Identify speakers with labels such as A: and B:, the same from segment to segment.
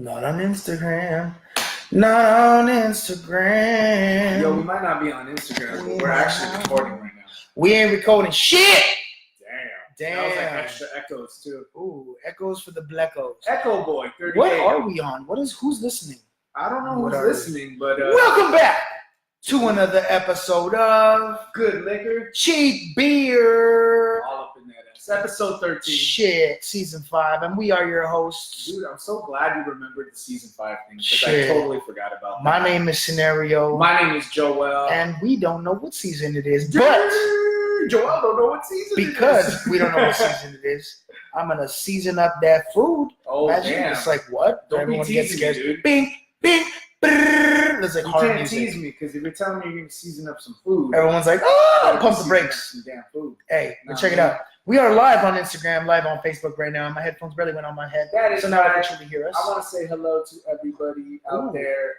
A: Not on Instagram. Not on Instagram.
B: Yo, we might not be on Instagram, but we're actually recording right now.
A: We ain't recording shit.
B: Damn. That was like extra echoes too.
A: Ooh, echoes for the blackos.
B: Echo Boy, 38.
A: What are we on? Who's listening?
B: I don't know who's listening, but
A: welcome back to another episode of
B: Good Liquor,
A: Cheap Beer.
B: All up in that. It's episode 13.
A: Shit, season 5, and we are your hosts.
B: Dude, I'm so glad you remembered the season 5 thing because I totally forgot about that.
A: My name is Nario.
B: My name is Joel.
A: And we don't know what season it is, but
B: Joel don't know what season it is.
A: Because we don't know what season it is, I'm going to season up that food.
B: Oh,
A: imagine
B: damn.
A: It's like, what?
B: Don't
A: Everyone
B: be
A: gets
B: teasing
A: scared.
B: me, dude.
A: Bing, bing, brrr. There's like
B: you
A: hard
B: can't
A: music.
B: tease me because if you're telling me you're going to season up some food,
A: Everyone's like, pump the brakes.
B: Some damn food.
A: Hey, check it out. We are live on Instagram, live on Facebook right now. My headphones barely went on my head.
B: That is
A: so now
B: right.
A: I can truly hear us.
B: I want to say hello to everybody out there.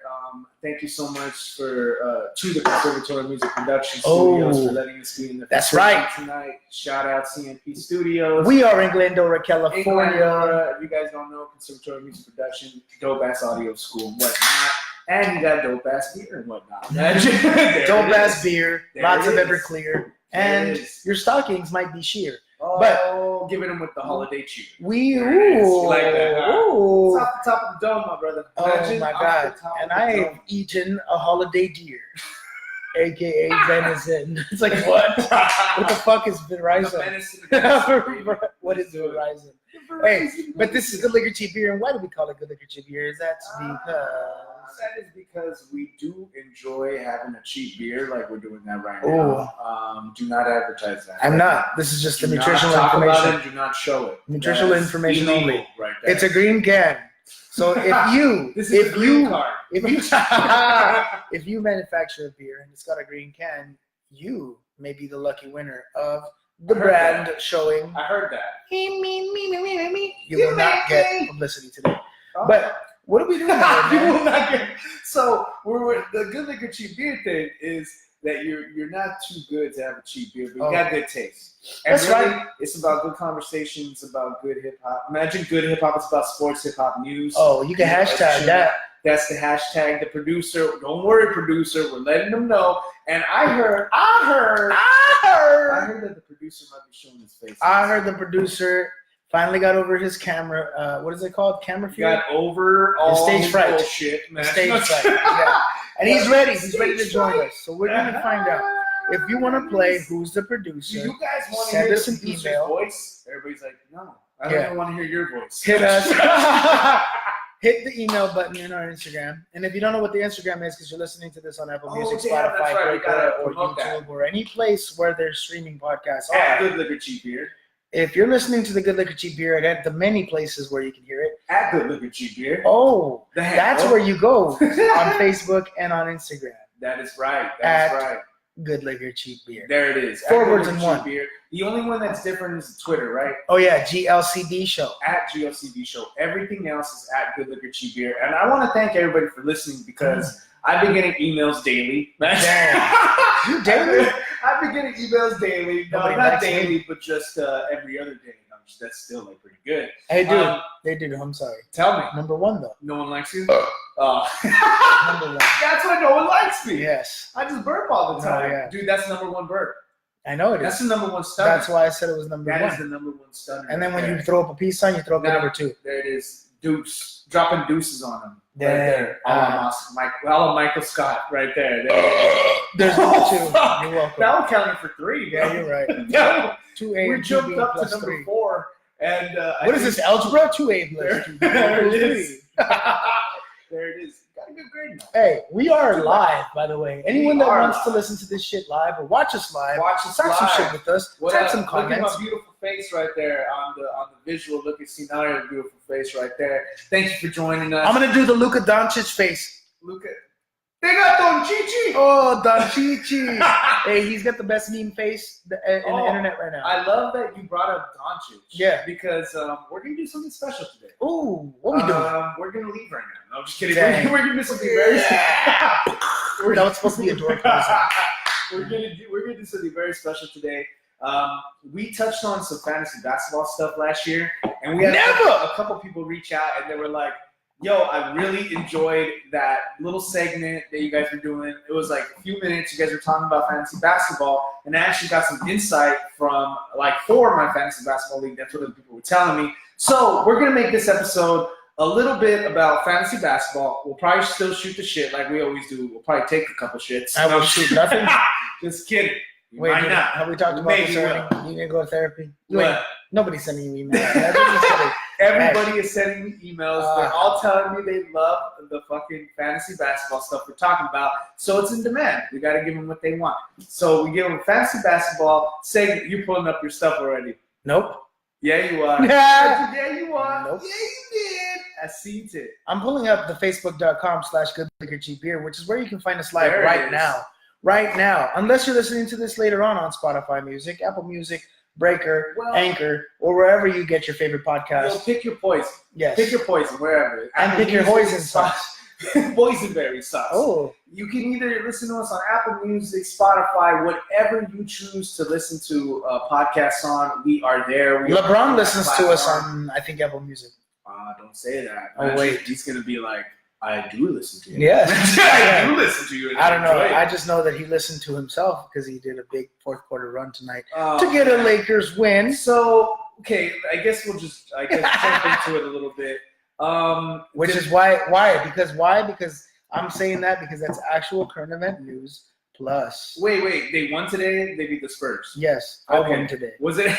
B: Thank you so much to the Conservatory Music Production Studios for letting us be in the facility tonight. Shout out CNP Studios.
A: We are in Glendora, California.
B: If you guys don't know, Conservatory Music Production, dope ass audio school and whatnot. And you got dope ass beer and whatnot.
A: Dope ass beer, lots of
B: is.
A: Everclear, and your stockings might be sheer.
B: Oh,
A: but
B: giving them with the holiday cheer.
A: You
B: like that, huh?
A: Ooh.
B: It's off the top of the dome, my brother.
A: Imagine my God. And I have eaten a holiday deer, a.k.a. venison. It's like, what? What the fuck is Verizon? What is Verizon? Hey, but this is Good Liquor Cheap Beer. And why do we call it Good Liquor Cheap Beer? Is that
B: that is because we do enjoy having a cheap beer like we're doing that right now. Do not advertise that.
A: I'm not. This is just the nutritional
B: talk
A: information.
B: About it, do not show it.
A: Nutritional information only.
B: Right there.
A: It's a green can. So if you if you manufacture a beer and it's got a green can, you may be the lucky winner of the brand showing.
B: I heard that.
A: Me. You will not get publicity today. But what are we doing now?
B: You will not get. So the Good Liquor Cheap Beer thing is that you're not too good to have a cheap beer, but you got good taste. And
A: that's
B: really,
A: right.
B: It's about good conversations, about good hip hop. Imagine good hip hop. It's about sports hip hop news.
A: Oh, you can hashtag that.
B: That's the hashtag. The producer, don't worry, producer. We're letting them know. And I heard that the producer might be showing his face.
A: I heard the producer finally got over his camera. What is it called? Camera fear?
B: Got over all
A: stage fright.
B: Bullshit, man.
A: Stage fright. Yeah. And he's ready. He's ready to join us. So we're going to find out. If you want to play Who's the Producer,
B: you guys want to
A: send
B: hear
A: us an email.
B: Voice? Everybody's like, no, I don't even want to hear your voice.
A: Hit us. Hit the email button in our Instagram. And if you don't know what the Instagram is because you're listening to this on Apple Music, Spotify, or YouTube, or any place where they're streaming podcasts.
B: At Good Liquor Cheap Beer.
A: If you're listening to the Good Liquor Cheap Beer at the many places where you can hear it.
B: At Good Liquor Cheap Beer.
A: Oh, that's where you go on Facebook and on Instagram.
B: That is right. That's right.
A: Good Liquor Cheap Beer.
B: There it is.
A: 4 words in one.
B: Beer. The only one that's different is Twitter, right?
A: Oh, yeah. GLCB Show.
B: At GLCB Show. Everything else is at Good Liquor Cheap Beer. And I want to thank everybody for listening because I've been getting emails daily.
A: Damn. You daily?
B: I've been getting emails daily. No, not daily, but just every other day. That's still like pretty good.
A: Hey, dude. Hey, dude. I'm sorry.
B: Tell me.
A: Number 1, though.
B: No one likes you?
A: Number 1.
B: That's why no one likes me.
A: Yes.
B: I just burp all the time.
A: Oh, yeah.
B: Dude, that's number 1 burp.
A: I know it is.
B: That's the number 1 stunner.
A: That's why I said it was number 1.
B: That is the number 1 stunner.
A: And then when you throw up a peace sign, you throw up the number 2.
B: There it is. Deuce. Dropping deuces on him.
A: Right there.
B: Michael Scott right there.
A: There's number 2. You're welcome.
B: Now we're counting for 3.
A: Yeah, you're right.
B: 2A. We jumped up to number 3. 4. And
A: what is this, algebra? 2A plus 2.
B: There it is. There it is. Got a good grade now.
A: Hey, we are live, by the way. Anyone that wants to listen to this shit live or watch us live, talk some shit with us. Type some comments.
B: Look at my beautiful face right there on the visual. Look at Nario, beautiful face right there. Thank you for joining us.
A: I'm gonna do the Luka Doncic face.
B: They got Don Chichi.
A: Oh, Don Chichi. Hey, he's got the best meme face in the internet right now.
B: I love that you brought up Doncic.
A: Yeah.
B: Because we're going to do something special today.
A: Ooh, what we doing?
B: We're going to leave right now. No, I'm just kidding. We're going to do something very special.
A: That was supposed to be a door closer.
B: We're going to do something very special today. We touched on some fantasy basketball stuff last year. And we had a couple people reach out and they were like, Yo, I really enjoyed that little segment that you guys were doing. It was like a few minutes. You guys were talking about fantasy basketball, and I actually got some insight from for my fantasy basketball league. That's what the people were telling me. So we're gonna make this episode a little bit about fantasy basketball. We'll probably still shoot the shit like we always do. We'll probably take a couple shits.
A: I will shoot nothing.
B: Just kidding.
A: Wait, have we talked about this already? You gonna go to therapy? Nobody's sending you emails.
B: Everybody is sending me emails. They're all telling me they love the fucking fantasy basketball stuff we're talking about. So it's in demand. We got to give them what they want. So we give them fantasy basketball. Say you're pulling up your stuff already.
A: Nope.
B: Yeah, you are. Yeah, you are.
A: Nope.
B: Yeah, you did. I seen it.
A: I'm pulling up the facebook.com/goodliquorcheapbeer, which is where you can find us live
B: There
A: right now. Right now. Unless you're listening to this later on Spotify Music, Apple Music, Breaker, Anchor, or wherever you get your favorite podcast.
B: Well, pick your poison.
A: Yes.
B: Pick your poison, wherever.
A: And pick your poison sauce.
B: Boysenberry sauce.
A: Oh.
B: You can either listen to us on Apple Music, Spotify, whatever you choose to listen to podcasts on. We are there.
A: LeBron listens to us on, I think, Apple Music.
B: Don't say that.
A: Oh, wait.
B: He's going to be like, I do listen to you.
A: Yes.
B: I do listen to you.
A: I don't know. I just know that he listened to himself because he did a big fourth quarter run tonight to get a Lakers win.
B: So, okay, I guess we'll just jump into it a little bit.
A: Which is why? Because I'm saying that because that's actual current event news. Plus,
B: wait, they won today. They beat the Spurs.
A: Yes, I won today.
B: Was it?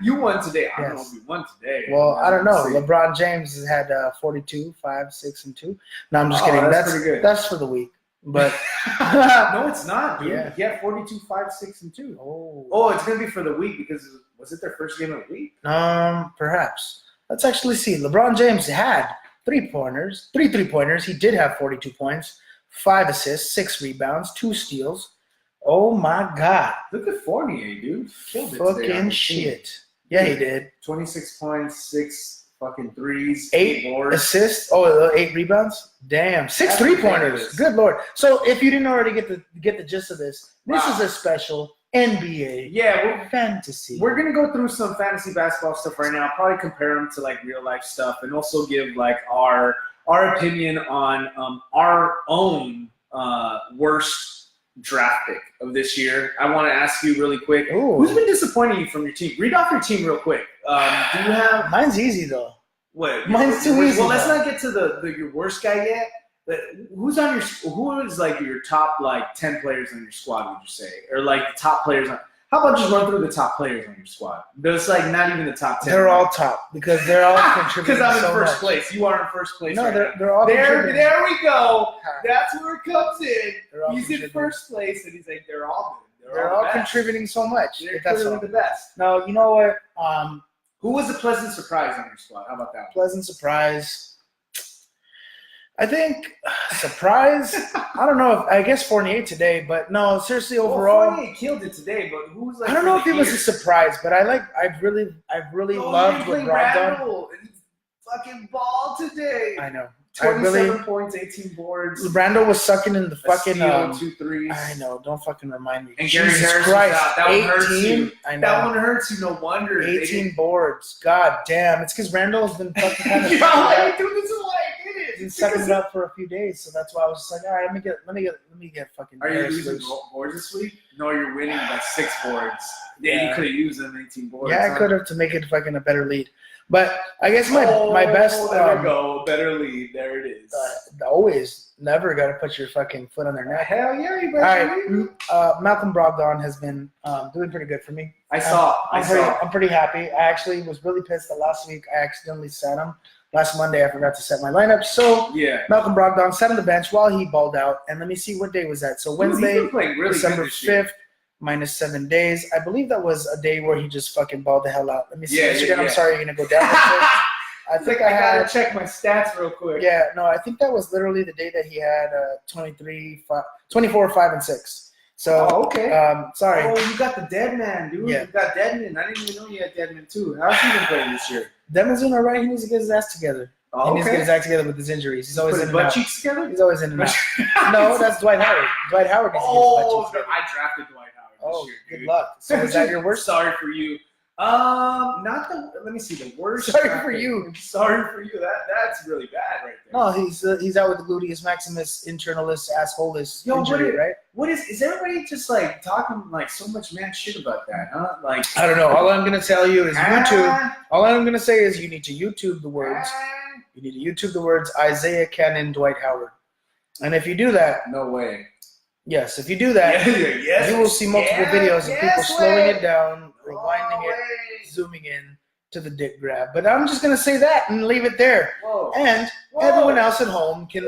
B: You won today. I don't know
A: Yes.
B: if you won today.
A: Well, I don't know. LeBron James has had 42, 5, 6, and 2. No, I'm just kidding.
B: That's pretty good.
A: That's for the week. But
B: no, it's not, dude.
A: Yeah.
B: He had 42, 5, 6, and 2. Oh, it's gonna be for the week because was it their first game of the week?
A: Perhaps. Let's actually see. LeBron James had 3 3-pointers. He did have 42 points. 5 assists, 6 rebounds, 2 steals. Oh my God!
B: Look at Fournier, dude. Killed it
A: fucking shit. Yeah, he did.
B: 26 points, 6 fucking threes,
A: 8
B: boards.
A: assists. Oh, 8 rebounds. Damn, 6 3-pointers. Good Lord! So if you didn't already get the gist of this, this is a special NBA fantasy.
B: We're gonna go through some fantasy basketball stuff right now. Probably compare them to like real life stuff, and also give like our opinion on our own worst draft pick of this year. I want to ask you really quick.
A: Ooh.
B: Who's been disappointing you from your team? Read off your team real quick. Do you have?
A: Mine's easy though.
B: What?
A: Mine's too easy.
B: Well, let's not get to your worst guy yet. But who is like your top like 10 players on your squad? Would you say, or like the top players on? How about just run through the top players on your squad? There's like not even the top 10.
A: They're all top because they're all contributing.
B: Because I'm in
A: so
B: first
A: much.
B: place. You are in first place.
A: No,
B: right
A: they're all contributing.
B: There we go. That's where it comes in. He's in
A: contributing.
B: first place, and he's like, they're all good.
A: They're all contributing so much.
B: They're
A: That's
B: clearly
A: all.
B: the best.
A: No, you know what?
B: Who was a pleasant surprise on your squad? How about that?
A: Pleasant surprise. I think surprise. I don't know. I guess Fournier today, but no. Seriously, overall,
B: Fournier killed it today. But who was like?
A: I don't know if it was a surprise, but I've really loved what
B: Randall. And he fucking balled today.
A: I know.
B: 27 points, 18 boards.
A: Randall was sucking in the fucking
B: steal, 2 threes.
A: I know. Don't fucking remind me.
B: And Gary
A: Jesus
B: Harris
A: Christ,
B: out. That
A: 18.
B: one hurts you.
A: I know.
B: That one hurts you. No wonder.
A: 18 boards. God damn. It's because Randall's been fucking kind of.
B: This is why I did it.
A: Been sucking it up for a few days, so that's why I was just like, all right, let me get fucking.
B: Are you losing boards this week? No, you're winning by 6 boards. Yeah, you could have used them 18 boards.
A: Yeah, I could have to make it fucking a better lead. But I guess my best.
B: There we go, better lead. There it is.
A: Always, never got to put your fucking foot on their neck.
B: Hell yeah, you
A: better. All right, Malcolm Brogdon has been doing pretty good for me.
B: I saw.
A: I'm pretty happy. I actually was really pissed that last week I accidentally sat him. Last Monday, I forgot to set my lineup. So
B: yeah,
A: Malcolm Brogdon sat on the bench while he balled out. And let me see what day was that. So Wednesday, December 5th. Minus 7 days. I believe that was a day where he just fucking balled the hell out. Let me see. I'm sorry, you're going to go down. I think I
B: got to check my stats real quick.
A: Yeah, no, I think that was literally the day that he had 24, 5, and 6. So,
B: okay.
A: Sorry.
B: Oh, you got the dead man, dude.
A: Yeah.
B: You got Deadman. I didn't even know you had Deadman, too. How's he been playing this year?
A: Deadman's doing all right. He needs to get his ass together.
B: Oh,
A: he needs to get his act together with his injuries. He's always in and out.
B: Butt cheeks together?
A: He's always in and out. No, that's Dwight Howard. Dwight Howard needs to get his butt cheeks together.
B: I drafted Dwight Howard this year, dude.
A: Good luck. So is that your worst?
B: Sorry for you. Not the. Let me see the worst.
A: Sorry for you.
B: Sorry for you. That's really bad right there.
A: No, he's out with the gluteus maximus, internalis, assholeless injury, right?
B: What is everybody just like talking like so much mad shit about that? Huh? Like
A: I don't know. All I'm gonna tell you is YouTube. All I'm gonna say is you need to YouTube the words. You need to YouTube the words Isaiah Cannon, Dwight Howard, and if you do that,
B: no way.
A: Yes, if you do that, you will see multiple videos of people slowing it down, rewinding it, zooming in to the dick grab. But I'm just going to say that and leave it there. And everyone else at home can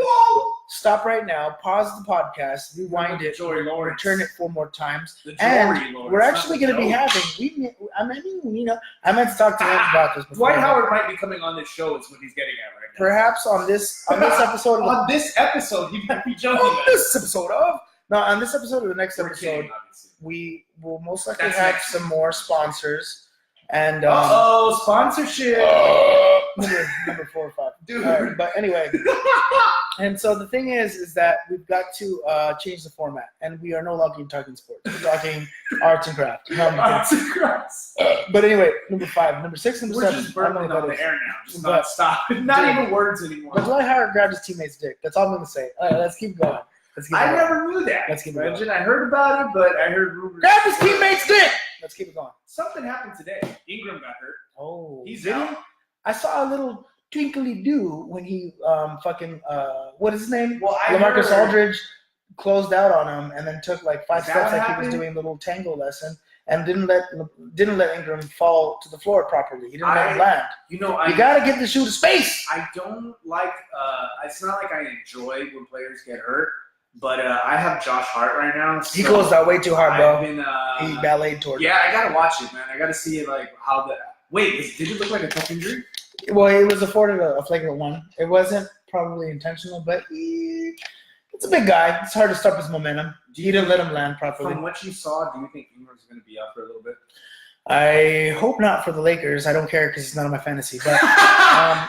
A: stop right now, pause the podcast, rewind it, return it 4 more times. And we're actually going to be having, I meant to talk to him about this before.
B: Dwight Howard might be coming on this show is what he's getting at right now.
A: Perhaps on this episode.
B: On this episode, he might be joking.
A: On this episode of. No, on this episode or the next episode, we will most likely have some more sponsors. And
B: sponsorship.
A: Number 4 or 5.
B: Dude.
A: But anyway, and so the thing is that we've got to change the format, and we are no longer talking sports. We're talking arts and crafts.
B: Arts and crafts.
A: But anyway, number 5, number 6, number 7.
B: We're just burning on the air now. Just not stop. Not even words anymore.
A: But Dwight Howard grabbed his teammate's dick. That's all I'm going to say. All right, let's keep going.
B: I never knew that.
A: Let's keep it going.
B: I heard about it, but I heard rumors.
A: Grab his teammate's dick! Let's keep it going.
B: Something happened today. Ingram got hurt.
A: Oh.
B: He's out.
A: I saw a little twinkly do when he what is his name?
B: Well,
A: LaMarcus Aldridge closed out on him and then took like 5 steps like he was doing a little tango lesson and didn't let Ingram fall to the floor properly. He didn't let him land. You gotta give the shoe to space.
B: I don't like it's not like I enjoy when players get hurt. But I have Josh Hart right now. So
A: he closed out way too hard, bro. He balleted toward
B: I gotta watch it, man. I gotta see it, like how the. Wait, did it look like a tough injury?
A: Well, it was afforded a flagrant one. It wasn't probably intentional, but it's a big guy. It's hard to stop his momentum. He didn't let him land properly.
B: From what you saw, do you think Ingram's going to be out for a little bit?
A: I hope not for the Lakers. I don't care because it's none of my fantasy. But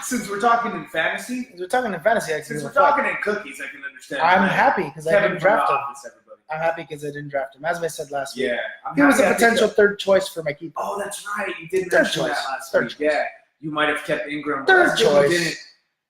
B: since we're talking in fantasy,
A: since
B: we're talking in cookies, I can understand.
A: I'm happy because I didn't draft him. I'm happy because I didn't draft him. As I said last week, he was a potential third choice for my keeper.
B: Oh, that's right. You did mention that last week. Yeah, you might have kept Ingram.
A: Third choice.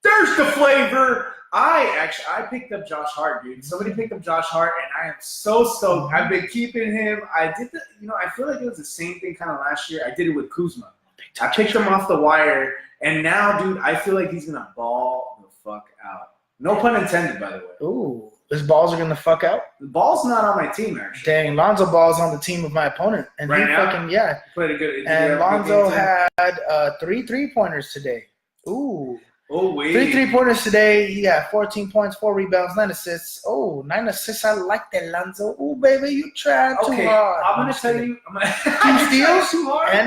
B: There's the flavor. I picked up Josh Hart, dude. Somebody picked up Josh Hart, and I am so stoked. I've been keeping him. I did I feel like it was the same thing kind of last year. I did it with Kuzma. I picked him off the wire, and now, dude, I feel like he's gonna ball the fuck out. No pun intended, by the way.
A: Ooh, his balls are gonna fuck out.
B: The ball's not on my team, actually.
A: Dang, Lonzo Ball's on the team of my opponent, and
B: right
A: he
B: now?
A: fucking
B: played a good.
A: And Lonzo had 3 3-pointers today. Ooh.
B: Oh, wait.
A: 3 3-pointers today. He got 14 points, 4 rebounds, 9 assists. Oh, 9 assists. I like that, Lonzo. Oh, baby, you tried too hard.
B: I'm going to tell you.
A: 2 steals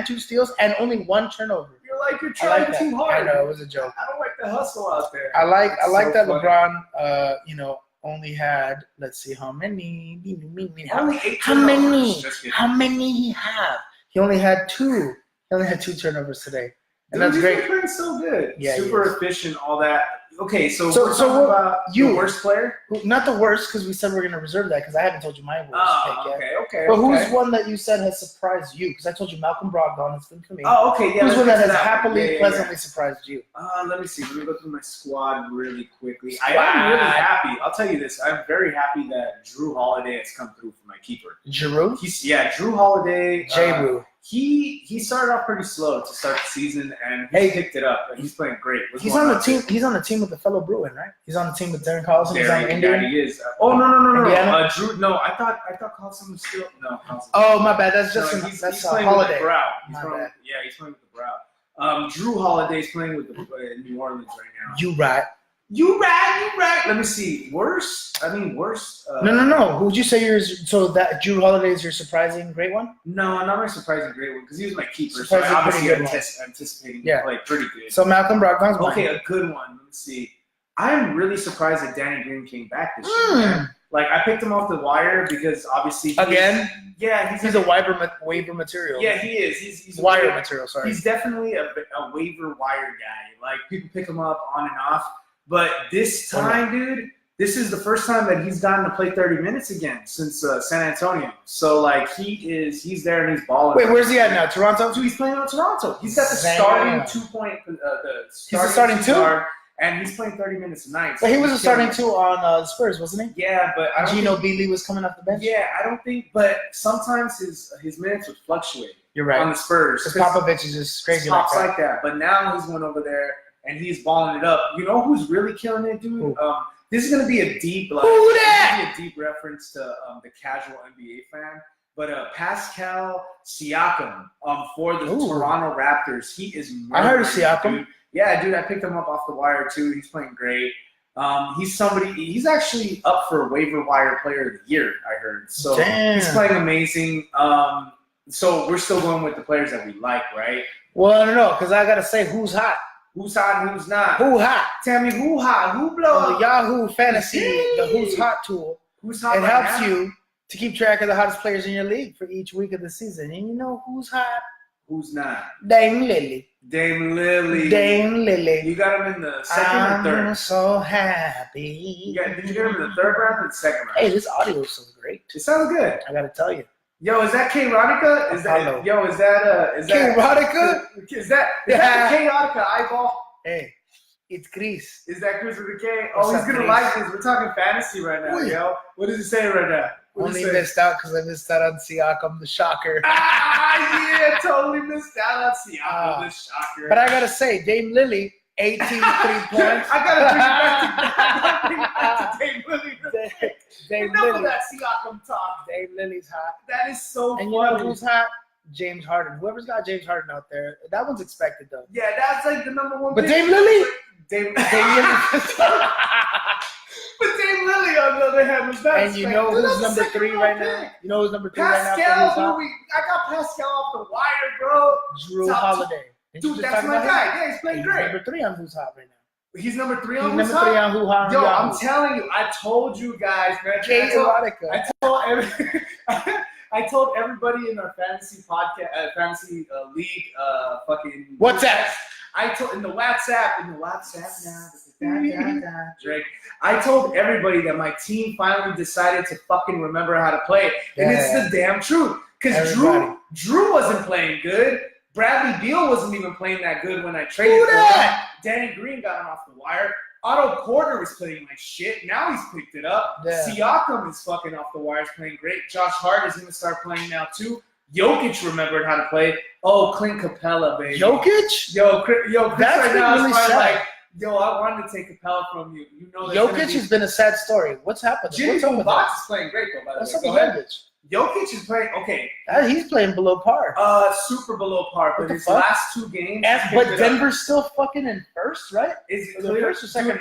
A: 2 steals and only 1 turnover.
B: You're trying too hard.
A: I know, it was a joke.
B: I don't like the hustle out there.
A: I like that funny. LeBron, only had, let's see, how many? How many he have? He only had 2. He only had 2 turnovers today. And that's great.
B: He's playing so good.
A: Yeah,
B: super efficient, all that. Okay, so
A: we're talking about
B: the worst player?
A: Not the worst, because we said we're going to reserve that, because I haven't told you my worst pick yet.
B: Okay.
A: But who's one that you said has surprised you? Because I told you Malcolm Brogdon has been for me.
B: Oh, okay, yeah.
A: Who's one that has happily, pleasantly surprised you?
B: Let me see. Let me go through my squad really quickly. I am really happy. I'll tell you this. I'm very happy that Drew Holiday has come through for my keeper.
A: Drew?
B: Drew Holiday.
A: J-Roo.
B: He started off pretty slow to start the season, and he picked it up. And he's playing great.
A: He's on the team. He's on the team with the fellow Bruin, right? He's on the team with Darren Collison. He's on the Indian.
B: Yeah, he is. Oh no. Drew. No, I thought Collison was still no. Collison.
A: Oh my bad. That's just
B: he's
A: playing
B: Holiday. With the Brow.
A: He's
B: playing with the Brow. Drew Holiday's playing with the New Orleans right now. You right. Let me see. Worst.
A: No. Who would you say yours? So that Drew Holiday is your surprising great one?
B: No, not my surprising great one because he was my keeper.
A: Surprising
B: so obviously anticipating to play pretty good.
A: So Malcolm Brogdon's
B: okay, a good one. Let's see. I am really surprised that Danny Green came back this year. Like I picked him off the wire because obviously
A: he's a waiver material.
B: Yeah, he is. He's
A: wire material. Sorry,
B: he's definitely a waiver wire guy. Like people pick him up on and off. But this time, dude, this is the first time that he's gotten to play 30 minutes again since San Antonio. So like he's there and he's balling.
A: Wait, where's he at now? Toronto?
B: So he's playing on Toronto. He's got the starting 2-point.
A: He's the starting 2?
B: And he's playing 30 minutes a night.
A: But he was a starting 2 on the Spurs, wasn't he?
B: Yeah, but I don't
A: Gino Beasley was coming off the bench?
B: Yeah, I don't think. But sometimes his minutes would fluctuate.
A: You're right.
B: On the Spurs.
A: Because Popovich is just crazy
B: like that. But now he's going over there and he's balling it up. You know who's really killing it, dude? This is going to be a deep, reference to the casual NBA fan. But Pascal Siakam for the Toronto Raptors, he is.
A: I heard of Siakam.
B: Dude. Yeah, dude, I picked him up off the wire too. He's playing great. He's actually up for waiver wire player of the year, I heard. So he's playing amazing. So we're still going with the players that we like, right?
A: Well, I don't know, because I got to say who's hot.
B: Who's hot and who's not?
A: Who hot?
B: Tell me who hot, who blow
A: on the Yahoo Fantasy, the Who's Hot tool.
B: Who's hot?
A: It helps you to keep track of the hottest players in your league for each week of the season. And you know who's hot?
B: Who's not?
A: Dame Lily.
B: You got him in the second or third?
A: I'm so happy.
B: Did you get him in the third round or the second round?
A: Hey, this audio is so great.
B: It sounds good.
A: I got to tell you.
B: Yo, is that K-Rotica? Is that
A: K-Rotica?
B: Is that K-Rotica eyeball?
A: Hey, it's Chris.
B: Is that Chris with a K? Oh, he's gonna like this. We're talking fantasy right now, yo. What does he say right now?
A: Only missed out because I missed out on Siakam, the shocker.
B: Yeah, totally missed out on Siakam, the shocker.
A: But I gotta say, Dame Lily, 18 3 points.
B: I gotta bring it back to Dame Lily.
A: Dame
B: Enough
A: Lily.
B: of that Siakam talk.
A: Dame Lily's hot.
B: That is so funny.
A: And you know who's hot? James Harden. Whoever's got James Harden out there, that one's expected though.
B: Yeah, that's like the number one.
A: But Dame Lily.
B: Dame Lily. But Dame Lily, on the other hand, was not.
A: And you know who's number 3 right now? You know who's number 3 right now?
B: Pascal, I got Pascal off the wire, bro.
A: Drew Holiday.
B: Dude, that's my guy. Yeah, he's playing great.
A: Number 3 on who's hot right now.
B: He's number 3 on
A: who's hot? Number 3 on who's hot.
B: Yo, I'm telling you, I told you guys, man. I told everybody in our fantasy podcast, fantasy league, fucking.
A: What's that?
B: I told in the WhatsApp now. Drake. I told everybody that my team finally decided to fucking remember how to play, and it's the damn truth. Because Drew wasn't playing good. Bradley Beal wasn't even playing that good when I traded for him. Danny Green got him off the wire. Otto Porter was playing like shit. Now he's picked it up.
A: Yeah.
B: Siakam is fucking off the wires playing great. Josh Hart is going to start playing now too. Jokic remembered how to play. Oh, Clint Capella, baby.
A: Jokic?
B: Yo, Chris
A: that's
B: right now
A: really
B: is probably
A: sad.
B: like, yo, I wanted to take Capella from you. You know
A: Jokic has been a sad story. What's happened?
B: Jimmy Box is playing great though, by the way.
A: What's up with Jokic?
B: Jokic is playing okay.
A: He's playing below par.
B: Super below par. But his last 2 games.
A: But Denver's still fucking in first, right?
B: Is it
A: clear? First or second?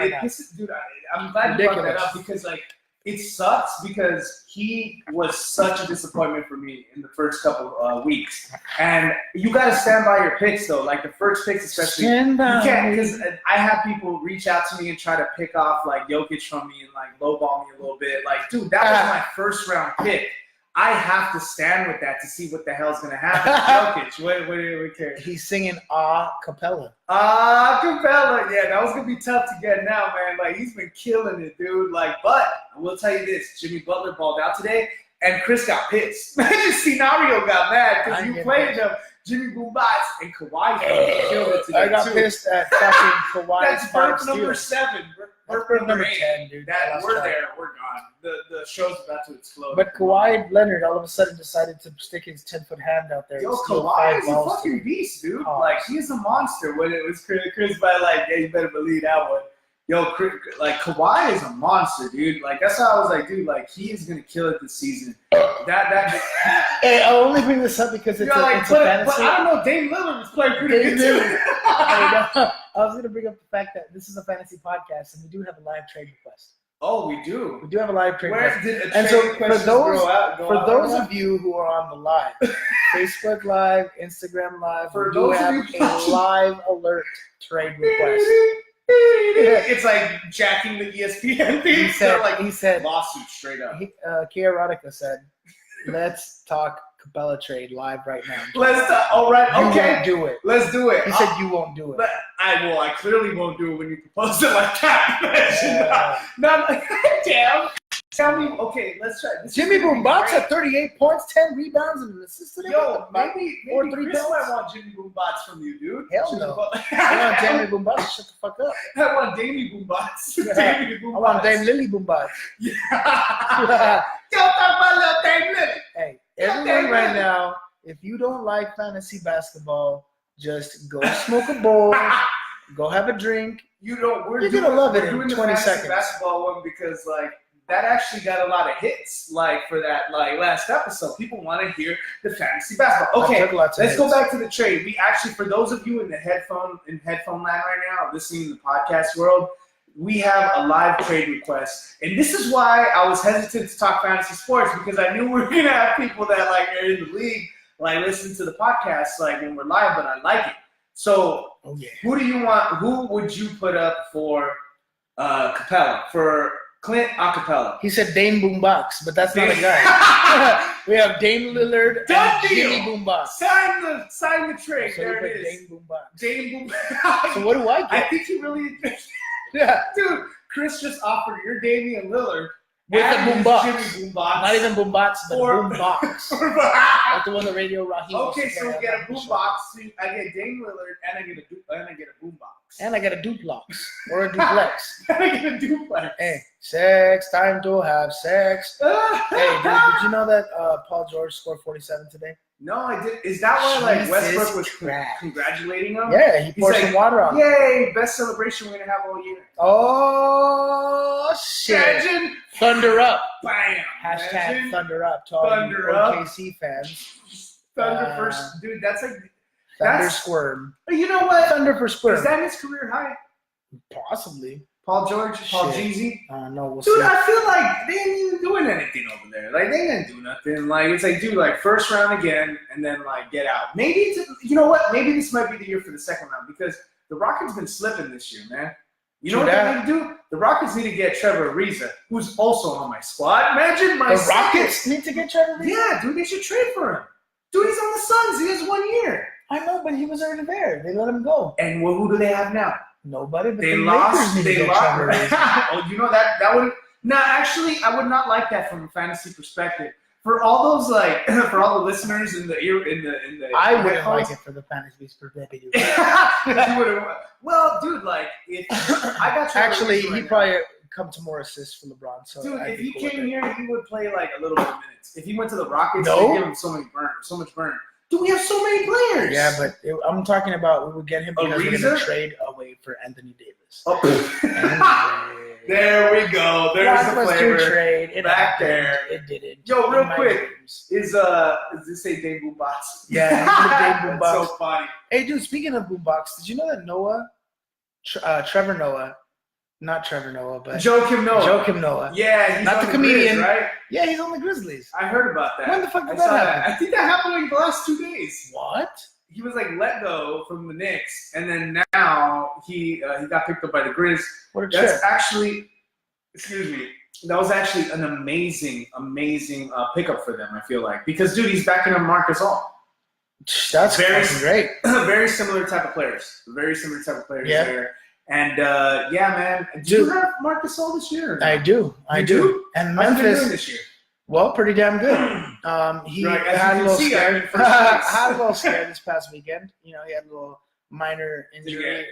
B: Dude, I'm glad you brought that up because like it sucks because he was such a disappointment for me in the first couple weeks. And you got to stand by your picks though. Like the first picks, especially. You can't because I have people reach out to me and try to pick off like Jokic from me and like lowball me a little bit. Like, dude, that was my first round pick. I have to stand with that to see what the hell's gonna happen with Jokic. What do you care?
A: He's singing a cappella.
B: A cappella. Yeah, that was gonna be tough to get now, man. Like he's been killing it, dude. Like, but I will tell you this: Jimmy Butler balled out today, and Chris got pissed. Imagine Nario got mad because you played them. Jimmy Boombats and Kawhi killed it today.
A: I got pissed at fucking Kawhi.
B: That's burp number 7. Burp number
A: 10, dude.
B: We're there. We're gone. The show's about to explode.
A: But Kawhi Leonard all of a sudden decided to stick his 10-foot hand out there.
B: Yo, Kawhi is a fucking beast, dude. Like, he's a monster. When it was Chris by like, yeah, you better believe that one. Yo, like, Kawhi is a monster, dude. Like, that's how I was like, dude, like, he is going to kill it this season.
A: Hey, I only bring this up because it's a fantasy.
B: But I don't know, Dame Lillard was playing pretty good, too.
A: I was going to bring up the fact that this is a fantasy podcast, and we do have a live trade request.
B: Oh, we do?
A: We do have a live trade request.
B: And so, for
A: those of you who are on the live, Facebook Live, Instagram Live, we do have a live alert trade request.
B: It's like jacking the ESPN thing.
A: He said
B: lawsuit straight up.
A: Kia Roddick said, let's talk Capella trade live right now.
B: All right, okay.
A: You won't do it.
B: Let's do it.
A: He said you won't do it.
B: I clearly won't do it when you propose it like that. No, damn. Tell me, okay, let's try.
A: Jimmy Boombox at 38 points, 10 rebounds, and an assist today.
B: Yo, maybe Chris
A: points.
B: might want Jimmy Boombox from you, dude.
A: Hell no. I want Jamie Boombox to shut the fuck up.
B: I want Damie Boombox.
A: I want Dame Lily Boombox.
B: Yeah. Yo, talk about little Dame Lily.
A: Hey, everyone right now, if you don't like fantasy basketball, just go smoke a bowl, go have a drink.
B: You're
A: gonna love it in 20 seconds.
B: Basketball one because that actually got a lot of hits for that last episode. People want to hear the fantasy basketball. Okay, let's go back to the trade. We actually, for those of you in the headphone land right now, listening to the podcast world, we have a live trade request. And this is why I was hesitant to talk fantasy sports, because I knew we were going to have people that are in the league, listen to the podcast when we're live, but I like it. So who do you want? Who would you put up for Capella, for Clint Acapella?
A: He said Dame Boombox, but that's not a guy. We have Dame Lillard and Jimmy Boombox.
B: Sign the trade.
A: So
B: there it is.
A: Dame Boombox.
B: Dame Boombox.
A: So what do I get?
B: I think he really
A: yeah.
B: Dude, Chris just offered your Damian Lillard
A: with a boombox.
B: Jimmy Boombox.
A: Not even boombox, but boombox. Like the one that Radio Raheem.
B: Okay, so we get a boombox. I get Dame Lillard, and I get a boombox.
A: And I get a duplex or a duplex.
B: And I get a duplex.
A: Hey, sex, time to have sex. Hey, dude, did you know that Paul George scored 47 today?
B: No, I did. Is that why Westbrook was congratulating him?
A: Yeah, he poured some water on him.
B: Yay, best celebration we're going to have all year.
A: Oh, shit.
B: Imagine.
A: Thunder up.
B: Bam.
A: Hashtag thunder up to all
B: Thunder
A: you
B: up.
A: OKC fans.
B: Thunder first. Dude, that's
A: Thunder squirm.
B: You know what?
A: Thunder for squirm.
B: Is that his career high?
A: Possibly.
B: Paul George? Paul Jeezy?
A: No, we'll
B: dude,
A: see.
B: I feel like they ain't even doing anything over there. They didn't do nothing. It's dude, first round again, and then, get out. Maybe, you know what? Maybe this might be the year for the second round, because the Rockets been slipping this year, man. You know what they need to do? The Rockets need to get Trevor Ariza, who's also on my squad. Imagine my
A: The Rockets need to get Trevor Ariza?
B: Yeah, dude, they should trade for him. Dude, he's on the Suns. He has 1 year.
A: I know, but he was already there. They let him go.
B: And who do they have now?
A: Nobody. But
B: they lost. Oh, you know that would. No, actually, I would not like that from a fantasy perspective. For all those for all the listeners in the
A: I wouldn't like it for the fantasy perspective.
B: Well, dude, if I got
A: actually, he probably come to more assists for LeBron. So
B: dude, if he came here, he would play a little bit of minutes. If he went to the Rockets, they'd give him so much burn. Dude, we have so many players.
A: Yeah, but I'm talking about we would get him because we're going to trade away for Anthony Davis.
B: Oh. There we go. There's the flavor.
A: Trade. It
B: back
A: happened.
B: there.
A: It didn't.
B: Yo, real quick, is this a Dame Boombox?
A: Yeah, Dame Boombox.
B: That's so funny.
A: Hey, dude, speaking of Boombox, did you know that Trevor Noah, not Trevor Noah, but
B: Joakim
A: Noah.
B: Yeah, he's
A: not
B: on
A: the comedian,
B: Grizz, right?
A: Yeah, he's on the Grizzlies.
B: I heard about that.
A: When the fuck did that happen?
B: I think that happened the last 2 days.
A: What?
B: He was let go from the Knicks, and then now he got picked up by the Grizz.
A: What a
B: That's
A: trip.
B: actually, excuse me, that was actually an amazing pickup for them. I feel like, because dude, he's backing up Marcus All.
A: That's very great.
B: Very similar type of players.
A: Yeah.
B: There. And man, do you have Marcus All this year?
A: I do. I do. And
B: Memphis. How's he been doing this year?
A: Well, pretty damn good. He had a little scared. Had a little scared this past weekend. He had a little minor injury.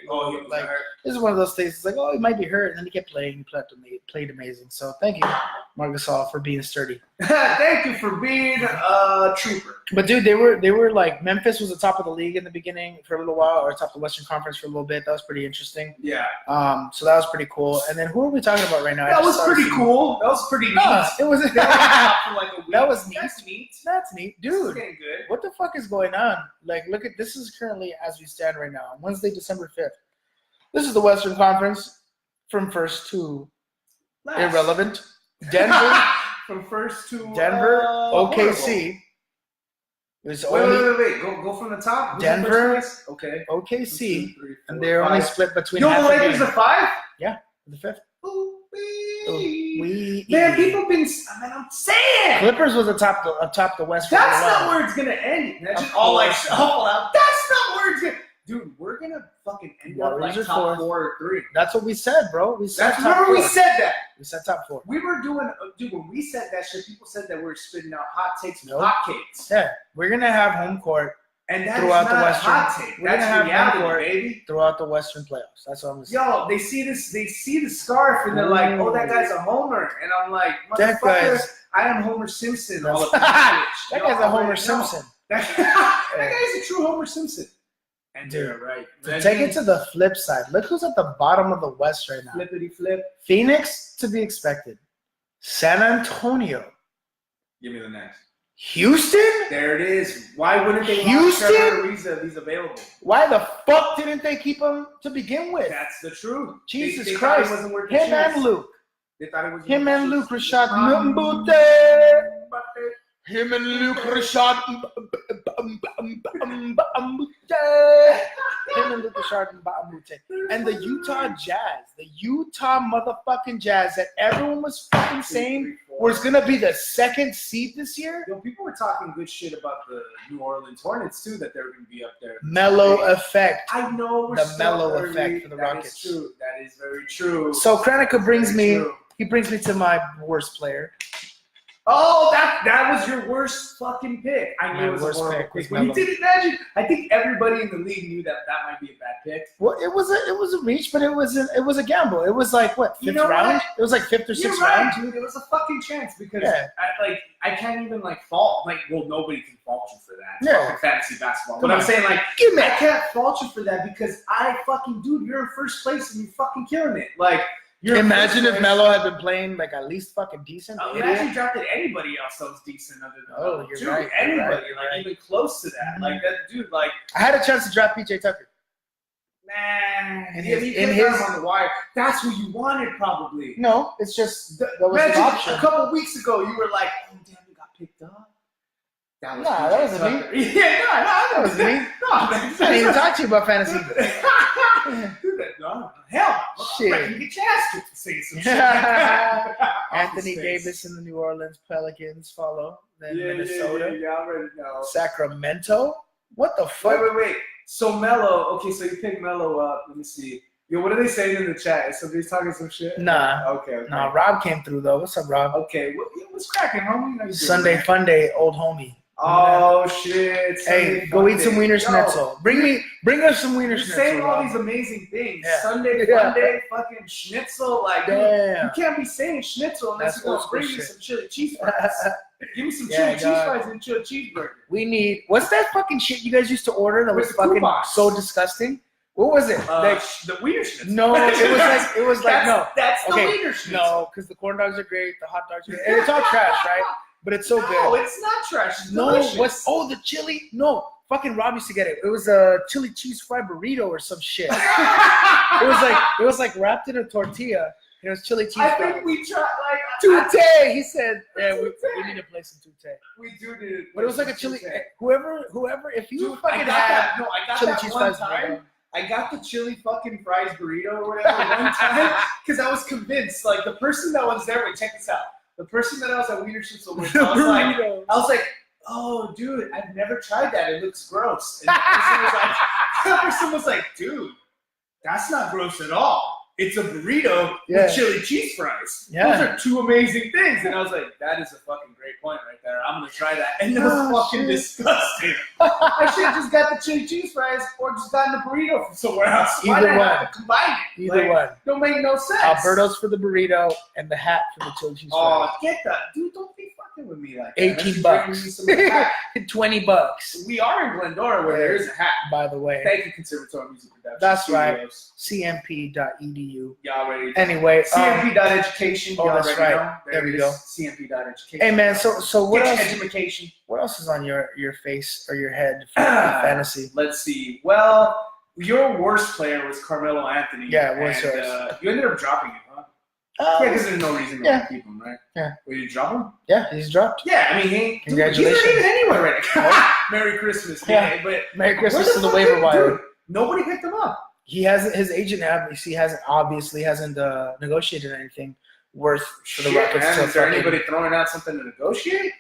A: This is one of those things. It's he might be hurt, and then he kept playing. He played amazing. So thank you, Marcus All, for being sturdy.
B: Thank you for being a trooper.
A: But dude, they were Memphis was the top of the league in the beginning for a little while, or top of the Western Conference for a little bit. That was pretty interesting.
B: Yeah.
A: So that was pretty cool. And then who are we talking about right now?
B: That was pretty cool. That was pretty neat.
A: It was. That was neat.
B: That's neat.
A: That's neat, dude.
B: This is getting good.
A: What the fuck is going on? Look at this. Is currently as we stand right now, Wednesday, December 5th. This is the Western Conference from first to irrelevant. Denver.
B: From first to
A: Denver, OKC.
B: Wait. Go from the top. Who's
A: Denver,
B: okay.
A: OKC,
B: 2, 3, 4,
A: and they're
B: 5.
A: only split between.
B: The Lakers are 5.
A: Yeah, the 5th.
B: Ooh,
A: We
B: man, Man, people been. I mean, I'm saying.
A: Clippers was atop the West.
B: That's not where it's gonna end. That's just all like shuffle out. That's not where it's gonna. Dude, we're gonna fucking end up like top 4 or 3.
A: That's what we said, bro. We said
B: we said that.
A: We said top 4.
B: We were doing, dude. When we said that shit, people said that we were spitting out hot takes, hot cakes.
A: Yeah, we're gonna have home court.
B: And that's throughout not the Western, a hot take. That's reality, baby.
A: Throughout the Western playoffs. That's what I'm saying.
B: Yo, they see the scarf and they're like, "Oh, that guy's a homer," and I'm like, "Motherfucker, I am Homer Simpson." All of
A: that guy's a Homer Simpson.
B: That guy's a true Homer Simpson. And
A: dude,
B: right.
A: To take it to the flip side, look who's at the bottom of the West right now.
B: Flippity flip.
A: Phoenix, to be expected. San Antonio.
B: Give me the next.
A: Houston?
B: There it is. Why wouldn't they
A: Houston?
B: He's available.
A: Why the fuck didn't they keep him to begin with?
B: That's the truth.
A: Jesus Christ. Him and Luke.
B: They thought it was
A: him and Luke Rashad Mbute. Him and Luke Rashad and the Utah Jazz, the Utah motherfucking Jazz that everyone was fucking saying was gonna be the second seed this year.
B: Yo, people were talking good shit about the New Orleans Hornets too, that they were gonna be up there.
A: Mellow effect.
B: I know
A: the mellow effect for the Rockets.
B: That is true. That is very true.
A: So Kranica brings me to my worst player.
B: Oh, that was your worst fucking pick. I knew it was a horrible pick. When you did imagine, I think everybody in the league knew that might be a bad pick.
A: Well, it was a reach, but it was a gamble. It was like what, fifth round? What? It was like 5th or 6th round.
B: Dude. It was a fucking chance because I can't even fault. Nobody can fault you for that. It's fucking fantasy basketball. But I'm saying I can't fault you for that because you're in first place and you're fucking killing it.
A: Imagine if Melo had been playing at least fucking decent.
B: Imagine you drafted anybody else that was decent other than Melo.
A: You're right.
B: Anybody, even close to that.
A: Mm-hmm.
B: That dude,
A: I had a chance to draft PJ Tucker.
B: Man, in his on the wire. That's who you wanted, probably.
A: No, it's just that was an option.
B: A couple weeks ago, you were like, "Oh damn, you got picked up."
A: That wasn't me.
B: That
A: wasn't me. I didn't even talk to you about fantasy.
B: No, hell,
A: shit.
B: You get your ass kicked to say some shit.
A: Anthony Davis and the New Orleans Pelicans follow. Then Minnesota.
B: Yeah, I already know.
A: Sacramento. What the fuck?
B: Wait. So Melo. Okay, so you pick Melo up. Let me see. Yo, what are they saying in the chat? Is somebody talking some shit?
A: Nah.
B: Okay.
A: Nah, Rob came through though. What's up, Rob?
B: Okay. What's cracking, homie?
A: Sunday fun day, old homie.
B: Oh shit!
A: Hey, go eat some Wiener Schnitzel. Bring us some Wiener Schnitzel.
B: You're saying all these amazing things. Yeah. Sunday fun day, fucking Schnitzel. You can't be saying Schnitzel unless you're gonna bring me some chili cheese fries. Give me some chili cheese fries and chili cheeseburger.
A: We need. What's that fucking shit you guys used to order that was fucking so disgusting? What was it?
B: The Wiener Schnitzel.
A: No, it was like no.
B: That's the Wiener Schnitzel.
A: No, because the corn dogs are great, the hot dogs are great, and it's all trash, right? But it's so good.
B: No, it's not trash. It's delicious.
A: The chili? No, fucking Rob used to get it. It was a chili cheese fried burrito or some shit. it was like wrapped in a tortilla. And it was chili cheese.
B: I think we tried
A: Tute. He said, "Yeah, we need to play some tute."
B: We do need it.
A: But it was like a chili. Whoever, if you fucking
B: I got
A: chili
B: that
A: cheese
B: one
A: fries
B: time. I got the chili fucking fries burrito or whatever one time because I was convinced. The person that was there. Wait, check this out. The person that I was at Wiener Schnitzel with, I was like, "Oh, dude, I've never tried that. It looks gross." And the person was like, "Dude, that's not gross at all. It's a burrito with chili cheese fries. Those are two amazing things." And I was like, "That is a fucking great point right there. I'm gonna try that." And it was fucking disgusting. I should have just got the chili cheese fries or just gotten a burrito from somewhere else. Why not have to combine it?
A: Either one.
B: Don't make no sense.
A: Alberto's for the burrito and the hat for the chili cheese fries.
B: Oh, get that, dude! Don't be fucking with me like that.
A: $18. $20.
B: We are in Glendora where there is a hat.
A: By the way.
B: Thank you, Conservatory Music Production.
A: That's right. CMP.edu.
B: Y'all ready?
A: Anyway,
B: CMP.education.
A: Oh, that's right. There we go.
B: CMP.education.
A: Hey man, so what else?
B: Education.
A: What else is on your face or your head for fantasy?
B: Let's see. Well, your worst player was Carmelo Anthony.
A: Yeah, it was yours.
B: You ended up dropping him, huh? Yeah, because there's no reason to keep him, right?
A: Yeah.
B: Did you drop him?
A: Yeah, he's dropped.
B: Yeah, I mean,
A: congratulations.
B: He's not even anywhere right now. Merry Christmas, man. But
A: Merry Christmas to the waiver wire.
B: Dude, nobody picked him up.
A: He hasn't. His agent obviously hasn't negotiated anything worth for the
B: Shit,
A: Rockets
B: man.
A: to
B: Is there
A: fucking-
B: anybody throwing out something to negotiate?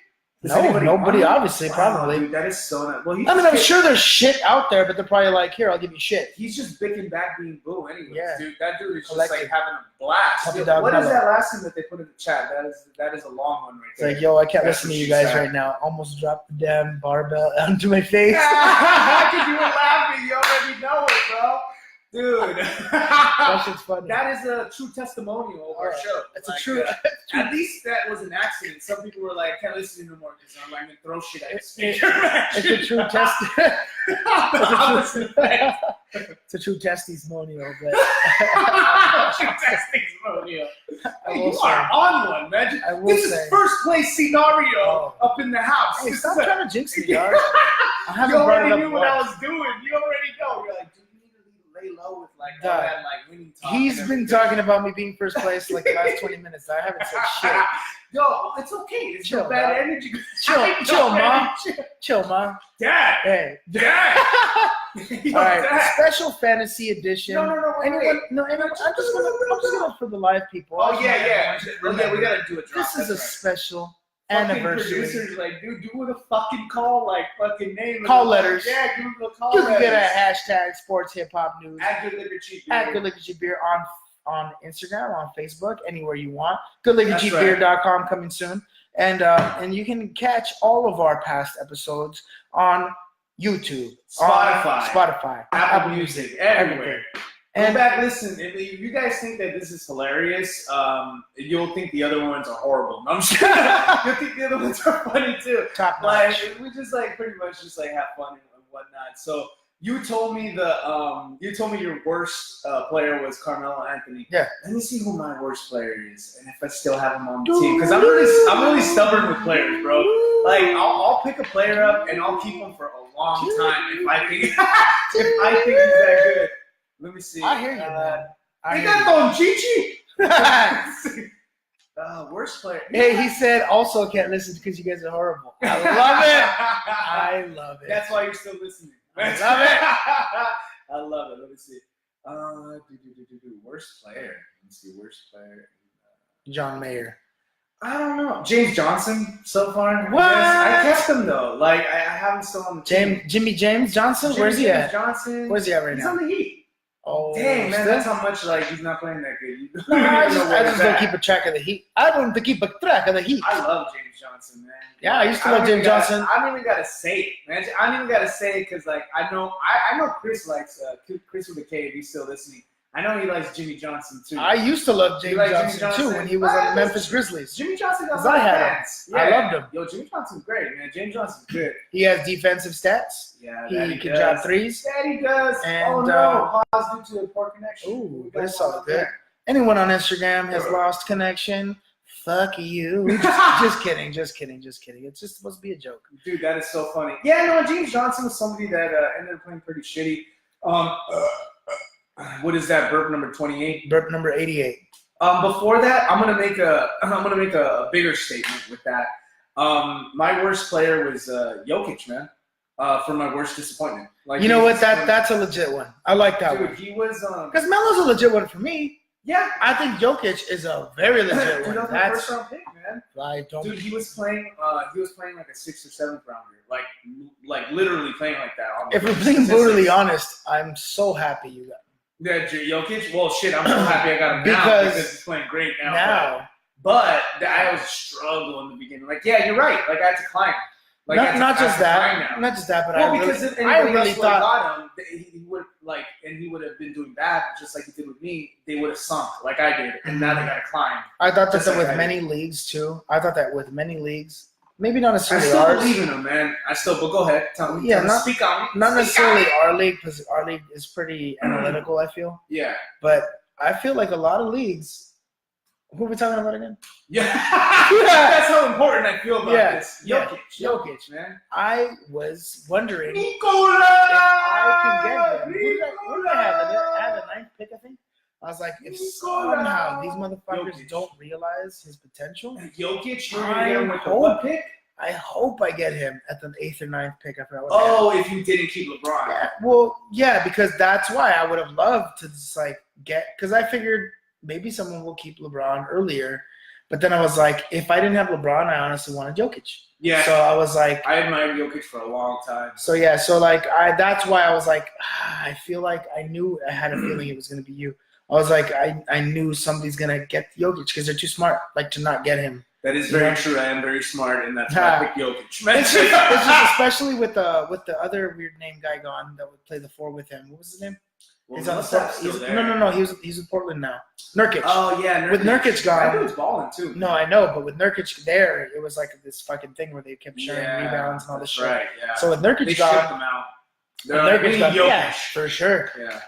A: No, nobody, obviously, probably.
B: Dude, that is so nice. Well,
A: I'm sure there's shit out there, but they're probably like, here, I'll give you shit.
B: He's just bicking back being boo anyways,
A: Yeah.
B: dude. That dude is just
A: Collective.
B: like having a blast.
A: Puppy
B: Dude,
A: dog
B: what is
A: mellow.
B: that last thing that they put in the chat? That is a long one right
A: It's
B: there.
A: like, yo, I can't
B: That's
A: listen to
B: what
A: you
B: she
A: guys
B: said.
A: right now. Almost dropped the damn barbell onto my face.
B: Because you were laughing. You already know it, bro. Dude.
A: That shit's funny.
B: That is a true testimonial of our show.
A: It's
B: Like,
A: a true.
B: At least that was an accident. Some people were like, I can't listen to you no more because I'm like, going to throw shit at the
A: It's
B: speaker.
A: a true test. It's a true testimonial, but
B: True testimonial.
A: I
B: Hey,
A: will
B: you
A: say-
B: are on one, man.
A: I will
B: This
A: say-
B: is first place scenario
A: Oh.
B: up in the house.
A: Hey,
B: This
A: stop
B: is a-
A: trying to jinx me, dog. I haven't
B: You
A: brought it
B: already
A: up
B: knew what I
A: once.
B: was doing. You already know. You're like, dude, you need to lay low with like all
A: Dog.
B: that like winning talk.
A: He's
B: and
A: been
B: everything.
A: talking about me being first place like the last 20 minutes. I haven't said shit.
B: Yo, it's okay. It's
A: Chill,
B: no bad
A: dog.
B: energy.
A: Chill, ma. Chill, ma.
B: Dad.
A: Hey.
B: Dad. Yo,
A: All right,
B: Dad.
A: special fantasy edition.
B: No, wait.
A: Anyone? No, anyone? I'm just gonna for the live people.
B: Oh yeah. Okay, we gotta do a drop.
A: This is a
B: That's right.
A: special
B: Fucking
A: anniversary.
B: producers like, dude, do the fucking call, like fucking name.
A: Call letters.
B: Yeah, do the call
A: You can
B: letters.
A: get a hashtag sports hip hop news
B: At Good Liquor Cheap
A: at
B: Beer.
A: Good Liquor Cheap Beer on Instagram, on Facebook, anywhere you want.
B: That's
A: goodliquorcheapbeer.com coming soon. And you can catch all of our past episodes on YouTube,
B: Spotify,
A: on
B: Apple Music, everywhere.
A: And
B: Go back, listen. If you guys think that this is hilarious, you'll think the other ones are horrible. No, I'm just kidding. You'll think the other ones are funny too.
A: top notch.
B: Like we just like pretty much just like have fun and whatnot. So you told me your worst player was Carmelo Anthony.
A: Yeah.
B: Let me see who my worst player is, and if I still have him on the team, because I'm really stubborn with players, bro. Like I'll pick a player up and I'll keep him for a long time if I think he's that good. Let me see.
A: I hear you, man. I
B: They
A: hear
B: got Don
A: you.
B: Gigi. Worst player.
A: Hey, he said also can't listen because you guys are horrible. I love it. I love it.
B: That's why you're still listening.
A: I love it.
B: I love it. Let me see. Worst player. Let me see. Worst player.
A: John Mayer.
B: I don't know. James Johnson so far.
A: What?
B: Yes, I kept him though. Like I have him still on the team.
A: Jimmy James Johnson? Where's he at?
B: Johnson.
A: Where's he at right
B: He's
A: now?
B: on the Heat.
A: Oh,
B: Dang, man,
A: still?
B: that's how much like he's not playing that good. You
A: No,
B: don't
A: I
B: even know
A: just
B: where
A: don't
B: he's at.
A: keep a track of the Heat. I don't keep a track of the Heat.
B: I love James Johnson, man.
A: Yeah, I used to love
B: don't
A: James
B: even gotta-
A: Johnson.
B: I don't even gotta say it, man. I don't even gotta say it because like I know Chris likes Chris with a K. If he's still listening, I know he likes Jimmy Johnson too.
A: I used to love James
B: You like Jimmy
A: Johnson, too
B: Johnson?
A: when he was on the Memphis Grizzlies.
B: Jimmy Johnson got a
A: Because
B: lot
A: I
B: of
A: had him.
B: fans.
A: I loved him.
B: Yo, Jimmy Johnson's great, man. James Johnson's good.
A: He has defensive stats.
B: Yeah,
A: He can drop threes.
B: Yeah, he does.
A: And,
B: oh no, pause due to a poor connection.
A: Ooh,
B: We
A: but
B: got
A: it's
B: one
A: all
B: up
A: good.
B: there.
A: Anyone on Instagram has lost connection. Fuck you. Just kidding. It's just supposed to be a joke.
B: Dude, that is so funny. Yeah, no, James Johnson was somebody that ended up playing pretty shitty. What is that? Burp number 28.
A: Burp number 88.
B: Before that, I'm gonna make a bigger statement with that. My worst player was Jokic, man. For my worst disappointment. Like
A: You know what? That's a legit one. I like that
B: dude,
A: one.
B: he was
A: Because Melo's a legit one for me.
B: yeah.
A: I think Jokic is a very legit
B: Dude,
A: one.
B: that was my
A: That's
B: first round pick, man.
A: I don't.
B: Dude, he was playing like a 6th or 7th rounder, like literally playing like that.
A: If we're being brutally honest, I'm so happy you got him.
B: Yeah, Jokic. Well, shit, I'm so happy I got him
A: Because
B: because he's playing great now.
A: Now,
B: But I was struggling in the beginning. Like, yeah, you're right. Like, I had to climb. Like, I had to-
A: not
B: I had
A: just
B: to climb
A: that,
B: now.
A: not just that, but
B: Well,
A: I
B: because
A: really,
B: if
A: I
B: anybody
A: really
B: else would have
A: thought.
B: got him, he would and he would have been doing bad, just like he did with me. They would have sunk, like I did, and now they got to climb.
A: I thought that
B: Just like
A: with
B: I
A: many leagues too. I thought that with many leagues, maybe not
B: I
A: necessarily
B: still
A: ours.
B: believe in him, man. But go ahead, tell me.
A: Yeah,
B: Tell me.
A: not-
B: Speak on me.
A: Not
B: Speak
A: necessarily
B: on me.
A: our league, because our league is pretty analytical, I feel.
B: Yeah.
A: But I feel like a lot of leagues. Who are we talking about again?
B: Yeah. That's how important I feel about
A: Yeah,
B: this.
A: yeah.
B: Jokic, man.
A: I was wondering if
B: Nicola!
A: I can get him. Who did I have? I had a 9th pick, I think. I was like, if somehow these motherfuckers
B: Jokic.
A: don't realize his potential,
B: Jokic, you're going to get him with the
A: I
B: what
A: hope-
B: pick?
A: I hope I get him at the 8th or 9th pick. I forgot what.
B: Oh, if you didn't keep LeBron.
A: Yeah, well, yeah, because that's why I would have loved to just like get, because I figured maybe someone will keep LeBron earlier. But then I was like, if I didn't have LeBron, I honestly wanted Jokic.
B: Yeah.
A: So I was like,
B: I admired Jokic for a long time.
A: So yeah, so like that's why I was like, I feel like I had a feeling it was gonna be you. I was like, I knew somebody's gonna get Jokic because they're too smart, like to not get him.
B: That is very true. I am very smart, and that's why I picked Jokic.
A: It's just especially with the other weird name guy gone that would play the 4 with him. What was his name?
B: Well,
A: he's on the No. He's with Portland now. Nurkic.
B: Oh yeah, Nurkic.
A: With Nurkic gone,
B: that dude's balling too.
A: No, I know, but with Nurkic there, it was like this fucking thing where they kept sharing rebounds and all this shit.
B: Right. Yeah.
A: So with Nurkic
B: they
A: gone,
B: shipped them out.
A: Nurkic gone, yeah, for sure.
B: Yeah.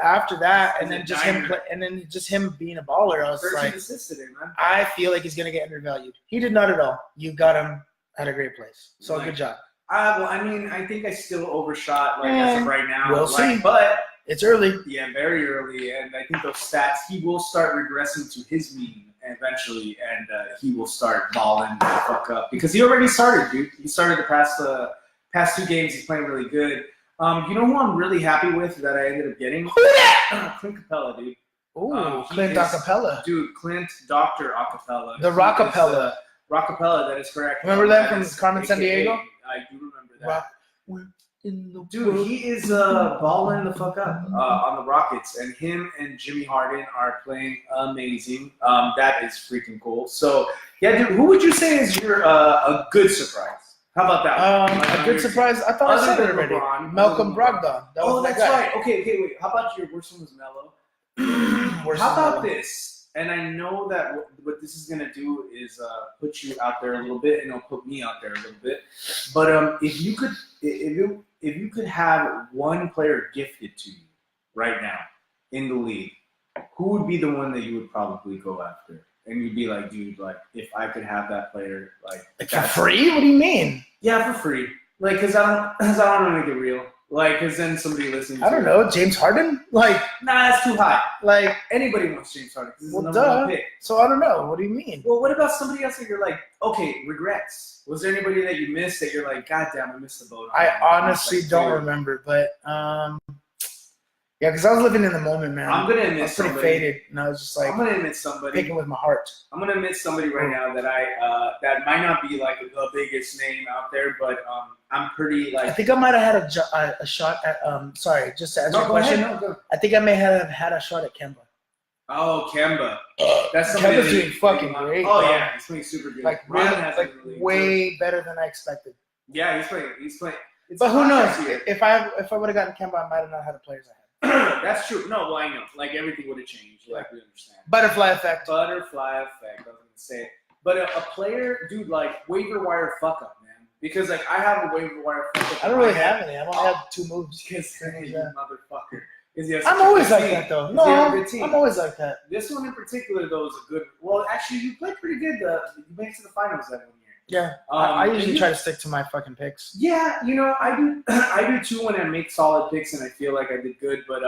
A: After that, and then just him being a baller, I was like,
B: man.
A: I feel like he's gonna get undervalued. He did not at all. You got him at a great place. So good job.
B: Well, I mean, I think I still overshot as of right now.
A: We'll see,
B: but
A: it's early.
B: Yeah, very early, and I think those stats, he will start regressing to his mean eventually, and he will start balling the fuck up because he already started, dude. He started the past 2 games. He's playing really good. You know who I'm really happy with that I ended up getting?
A: Who that?
B: Clint Capella, dude.
A: Ooh, Clint Acapella.
B: Dude, Clint Dr. Acapella.
A: The Rockapella.
B: Rockapella, that is correct.
A: Remember that from Carmen Sandiego?
B: I do remember that.
A: Dude,
B: he is balling the fuck up on the Rockets, and him and Jimmy Harden are playing amazing. That is freaking cool. So, yeah, dude, who would you say is your a good surprise? How about that?
A: A good surprise. I thought I said it already. Malcolm Brogdon.
B: That's right. Okay, wait. How about your worst one was Melo? How about this? And I know that what this is gonna do is put you out there a little bit, and it'll put me out there a little bit. But if you could have one player gifted to you right now in the league, who would be the one that you would probably go after? And you'd be like, dude, like if I could have that player, like
A: for free? What do you mean?
B: Yeah, for free. Like, cause I don't want to make it real. Like, cause then somebody listening.
A: I don't know, James Harden. Like,
B: nah, that's too high.
A: Like
B: anybody wants James Harden.
A: Well, duh. Pick. So I don't know. What do you mean?
B: Well, what about somebody else that you're like, okay, regrets? Was there anybody that you missed that you're like, God damn, I missed the boat?
A: I honestly don't remember, but yeah, because I was living in the moment, man.
B: I'm gonna admit
A: somebody. Pretty faded, and I was just like,
B: I'm gonna admit somebody.
A: Picking with my heart.
B: I'm gonna admit somebody right now that that might not be like the biggest name out there, but I'm pretty like.
A: I think I might have had a shot at Sorry, just to answer your question. I think I may have had a shot at Kemba.
B: Oh, Kemba. That's
A: Kemba's doing fucking great.
B: Oh yeah, he's playing super good.
A: Like really, way better than I expected.
B: Yeah, he's playing.
A: But who knows? If I would have gotten Kemba, I might have not had the players I had.
B: That's true. No, well, I know. Like, everything would have changed. Like, we understand.
A: Butterfly effect.
B: I was going to say it. But a player, dude, like, waiver wire fuck-up, man. Because, like, I have a waiver wire fuck-up.
A: I don't really have any. I've only had 2 moves.
B: Because you motherfucker.
A: I'm always like that, though. No, I'm always like that.
B: This one in particular, though, is a good – well, actually, you played pretty good. You made it to the finals that 1 year.
A: Yeah, I usually try to stick to my fucking picks.
B: Yeah, you know, I do. I do too when I make solid picks, and I feel like I did good. But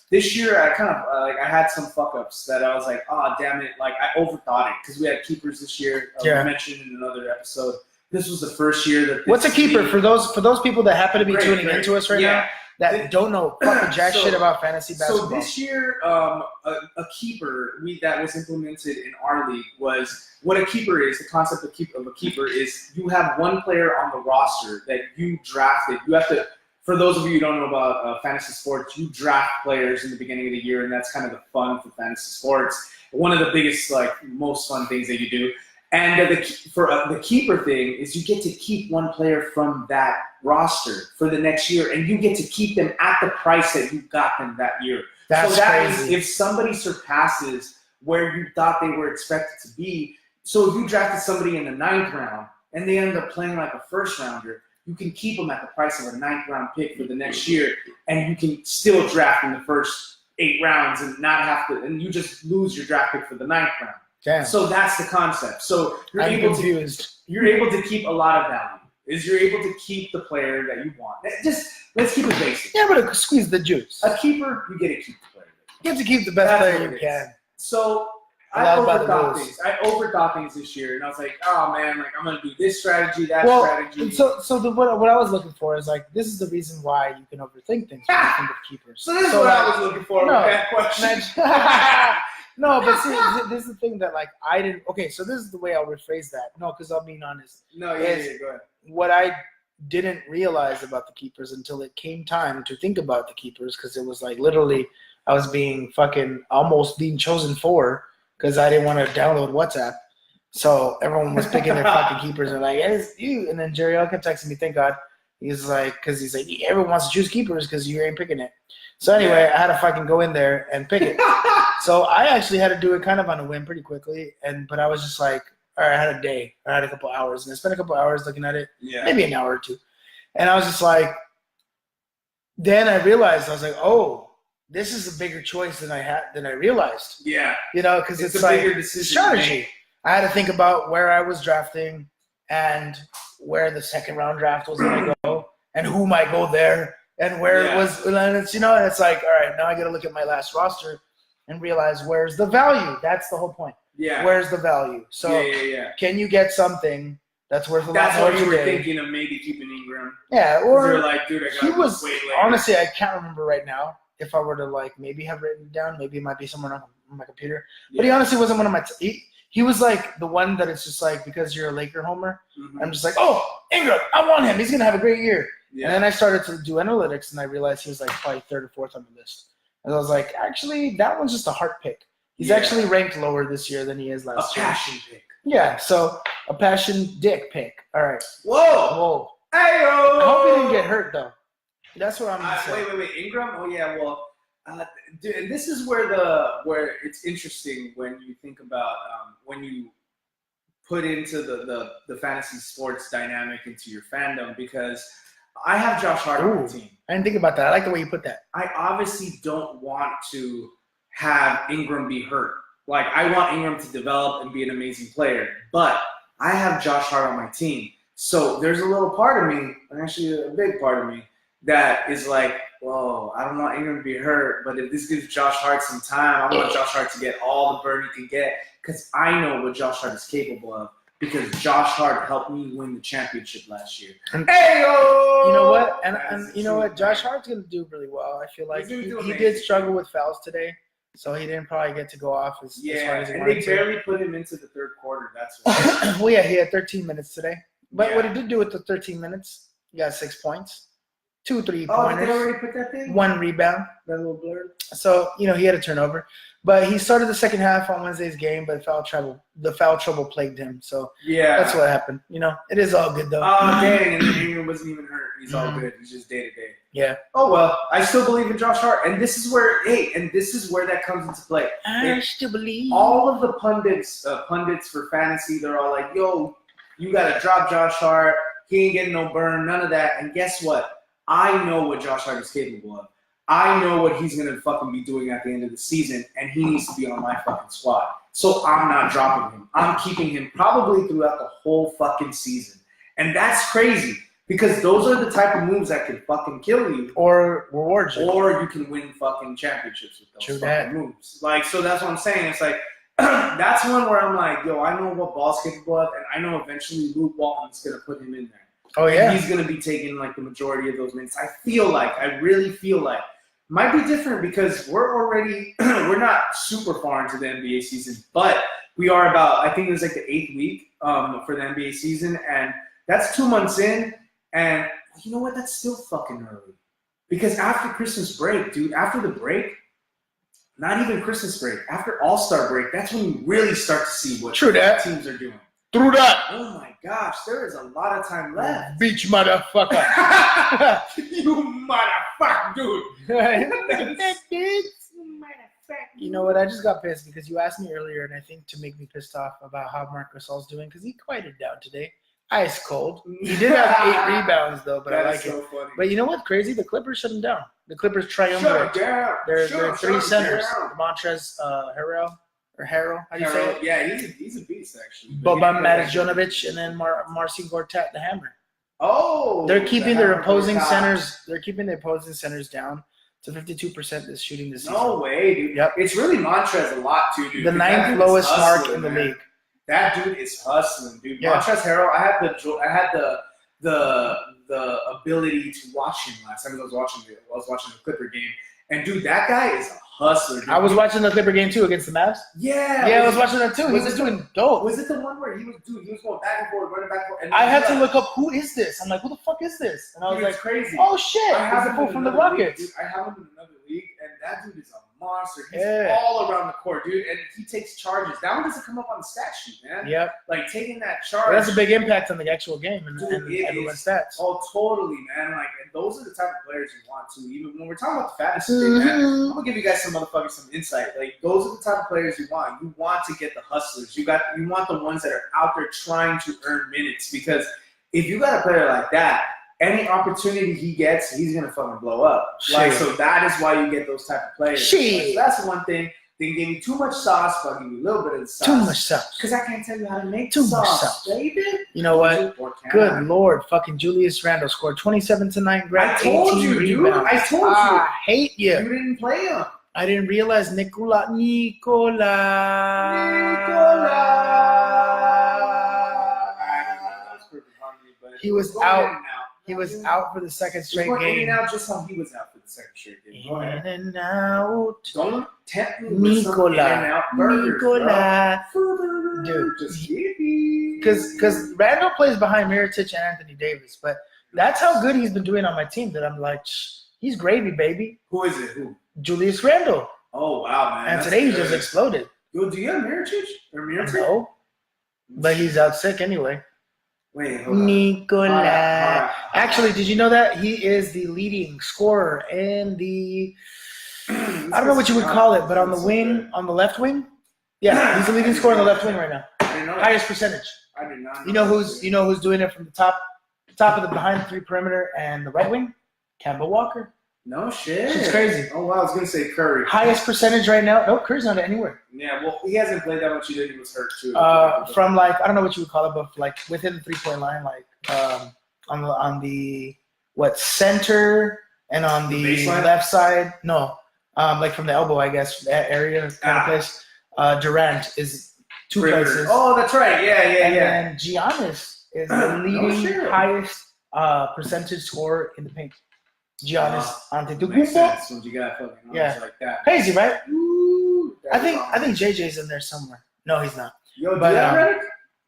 B: this year, I kind of I had some fuck ups that I was like, oh damn it, like I overthought it because we had keepers this year. We mentioned in another episode. This was the first year that.
A: What's a keeper for those people that happen to be tuning into us right now? That don't know fucking jack shit about fantasy basketball.
B: So this year, a keeper that was implemented in our league was what a keeper is. The concept of a keeper is you have one player on the roster that you drafted. You have to, for those of you who don't know about fantasy sports, you draft players in the beginning of the year, and that's kind of the fun for fantasy sports. One of the biggest, most fun things that you do. And the keeper thing is you get to keep one player from that roster for the next year, and you get to keep them at the price that you got them that year.
A: That's
B: so that
A: crazy.
B: Means if somebody surpasses where you thought they were expected to be, so if you drafted somebody in the 9th round and they end up playing like a first rounder, you can keep them at the price of a 9th round pick for the next year, and you can still draft in the first 8 rounds and not have to, and you just lose your draft pick for the 9th round.
A: Damn.
B: So that's the concept. So you're able to keep a lot of value. You're able to keep the player that you want. Let's keep it basic.
A: Yeah, but squeeze the juice.
B: A keeper, you get to keep the player.
A: You have to keep the best player you can.
B: So overthought things. I overthought things this year, and I was like, oh man, like I'm gonna do this strategy, that strategy.
A: What I was looking for is like this is the reason why you can overthink things when you think of keepers.
B: So this is what I was looking for with that question.
A: No, but see, this is the thing that like I didn't. Okay, so this is the way I'll rephrase that. No, because I'm being honest.
B: No, yeah, go ahead.
A: What I didn't realize about the keepers until it came time to think about the keepers, because it was like literally I was being almost being chosen for because I didn't want to download WhatsApp. So everyone was picking their fucking keepers and like, hey, it's you. And then Jerry Elkin texted me, thank God. He's like, everyone wants to choose keepers because you ain't picking it. So anyway, I had to fucking go in there and pick it. So I actually had to do it kind of on a whim pretty quickly. But I was just like, all right, I had a day. I had a couple hours. And I spent a couple hours looking at it. Yeah. Maybe an hour or two. And I was just like, then I realized, I was like, oh, this is a bigger choice than I realized. Yeah. Because it's like bigger strategy. I had to think about where I was drafting and where the second round draft was going to go and who might go there and where it was. And it's, and it's like, all right, now I got to look at my last roster and realize where's the value. That's the whole point. Yeah. Where's the value? So can you get something that's worth a lot more today?
B: That's what you were thinking of maybe keeping Ingram.
A: Yeah. Or
B: you're like, dude, I got this way later.
A: Honestly, I can't remember right now. If I were to like maybe have written it down, maybe it might be somewhere on my computer. Yeah. But he honestly wasn't one of my he was like the one that it's just like, because you're a Laker homer, I'm just like, oh, Ingram, I want him. He's going to have a great year. Yeah. And then I started to do analytics, and I realized he was like probably third or fourth on the list. And I was like, actually, that one's just a heart pick. He's actually ranked lower this year than he is last year. A passion pick. Yeah, so a passion dick pick. All right.
B: Whoa.
A: Hey-o. I hope he didn't get hurt, though. That's what I'm going to say.
B: Wait. Ingram? Oh, yeah, well. Dude, and this is where it's interesting when you think about when you put into the fantasy sports dynamic into your fandom, because I have Josh Hart on the team.
A: I didn't think about that. I like the way you put that.
B: I obviously don't want to have Ingram be hurt. Like, I want Ingram to develop and be an amazing player, but I have Josh Hart on my team. So there's a little part of me, actually a big part of me, that is like, whoa, I don't want Ingram to be hurt, but if this gives Josh Hart some time, I want Josh Hart to get all the burn he can get, because I know what Josh Hart is capable of, because Josh Hart helped me win the championship last year.
A: Hey-o! You know what? And you know what? Josh Hart's going to do really well. I feel like he did struggle with fouls today, so he didn't probably get to go off as hard as he wanted to.
B: And they barely put him into the third quarter. That's what.
A: Well, yeah, he had 13 minutes today. But what he did do with the 13 minutes, he got 6 points. 2 3-pointers.
B: Oh, did they already put that thing?
A: 1 rebound.
B: That little blurb.
A: So, he had a turnover. But he started the second half on Wednesday's game, but the foul trouble plagued him. So, that's what happened. It is all good, though.
B: Oh, dang. And Ingram wasn't even hurt. He's all good. He's just day-to-day.
A: Yeah.
B: Oh, well, I still believe in Josh Hart. And this is where that comes into play.
A: I still believe.
B: All of the pundits for fantasy, they're all like, yo, you got to drop Josh Hart. He ain't getting no burn, none of that. And guess what? I know what Josh Hart is capable of. I know what he's going to fucking be doing at the end of the season, and he needs to be on my fucking squad. So I'm not dropping him. I'm keeping him probably throughout the whole fucking season. And that's crazy, because those are the type of moves that can fucking kill you.
A: Or reward you.
B: Or you can win fucking championships with those fucking moves. Like, so that's what I'm saying. It's like, that's one where I'm like, yo, I know what Ball's capable of, and I know eventually Luke Walton's going to put him in there.
A: Oh, yeah.
B: And he's going to be taking, like, the majority of those minutes. I really feel like. Might be different because we're not super far into the NBA season, but we are about, I think it was like the 8th week for the NBA season, and that's 2 months in, and you know what? That's still fucking early. Because after Christmas break, dude, after the break, not even Christmas break, after All-Star break, that's when you really start to see what teams are doing.
A: Through that.
B: Oh my gosh, there is a lot of time left.
A: Beach motherfucker.
B: You motherfucker, dude.
A: You know what? I just got pissed because you asked me earlier, and I think to make me pissed off about how Marc Gasol's doing, because he quieted down today. Ice cold. He did have 8 rebounds though, but I like it. Funny. But you know what's crazy? The Clippers shut him down. The Clippers triumvirate. They're 3 centers. Montrezl Harrell. Or Harrell, how do you say it?
B: Yeah, he's a beast, actually.
A: Boban Marjanovic and then Marcin Gortat, the Hammer.
B: Oh,
A: they're keeping their opposing centers. They're keeping the opposing centers down to 52% is shooting this season.
B: No way, dude.
A: Yep.
B: It's really Montrez a lot too, dude.
A: The 9th lowest mark in the league.
B: That dude is hustling, dude.
A: Yeah.
B: Montrezl Harrell. I had the ability to watch him last time I was watching the Clipper game, and dude, that guy is a hustler. Dude.
A: I was watching the Clipper game too against the Mavs.
B: Yeah,
A: I was watching that too. He was doing dope.
B: Was it the one where he was going back and forth, running back and forth? And
A: I had to look up who is this. I'm like, who the fuck is this? And I was like,
B: crazy.
A: Oh shit! He's a fool from the Rockets.
B: League, I have him in another league, and that dude is a monster. He's
A: Yeah.
B: all around the court, dude, and he takes charges. That one doesn't come up on the stat sheet, man.
A: Yep.
B: Like taking that charge.
A: That's a big impact on the actual game and everyone's stats.
B: Oh, totally, man. Like, and those are the type of players you want to. Even when we're talking about the fantasy thing, man, I'm gonna give you guys some insight. Like, those are the type of players you want. You want to get the hustlers. You want the ones that are out there trying to earn minutes, because if you got a player like that, any opportunity he gets, he's gonna fucking blow up. Like, so that is why you get those type of players. Like, so that's one thing. They give you too much sauce, but I'll give you a little bit of the sauce.
A: Too much sauce.
B: Because I can't tell you how to make
A: too
B: sauce,
A: much sauce,
B: baby.
A: You know what? Good Lord, fucking Julius Randle scored 27 tonight.
B: I told you, dude. I told you.
A: I hate you.
B: You didn't play him.
A: I didn't realize Nikola. He was out. He was out for the second straight game.
B: In and out, just how he was out for the second straight game.
A: In and out.
B: Don't tempt me with some in and out burgers,
A: dude. Because Randall plays behind Mirotic and Anthony Davis, but that's how good he's been doing on my team. That I'm like, he's gravy, baby.
B: Who is it? Who?
A: Julius Randle.
B: Oh wow, man!
A: And today he just exploded.
B: Yo, do you have Mirotic or Mirotic?
A: No, but he's out sick anyway.
B: Wait, hold on.
A: Nikola. Actually, did you know that he is the leading scorer in the? I don't know what you would call it, but on the wing, on the left wing, yeah, he's the leading scorer on the left wing right now. Highest percentage.
B: I did not.
A: You know who's doing it from the top of the behind the three perimeter and the right wing? Kemba Walker.
B: No shit.
A: It's crazy.
B: Oh wow, I was gonna say Curry.
A: Highest percentage right now. No, Curry's not anywhere.
B: Yeah, well, he hasn't played that much either. He was hurt too.
A: From like, I don't know what you would call it, but like within the 3-point line, like on the center and on the left side. No, like from the elbow, I guess, that area kind of place. Durant is two places.
B: Oh, that's right. Yeah.
A: And Giannis is the leading highest percentage scorer in the paint. Giannis Antetokounmpo.
B: Makes sense when you got fucking arms like that.
A: Crazy, right?
B: Ooh,
A: I think JJ's in there somewhere. No, he's not.
B: Yo, do you have Redick?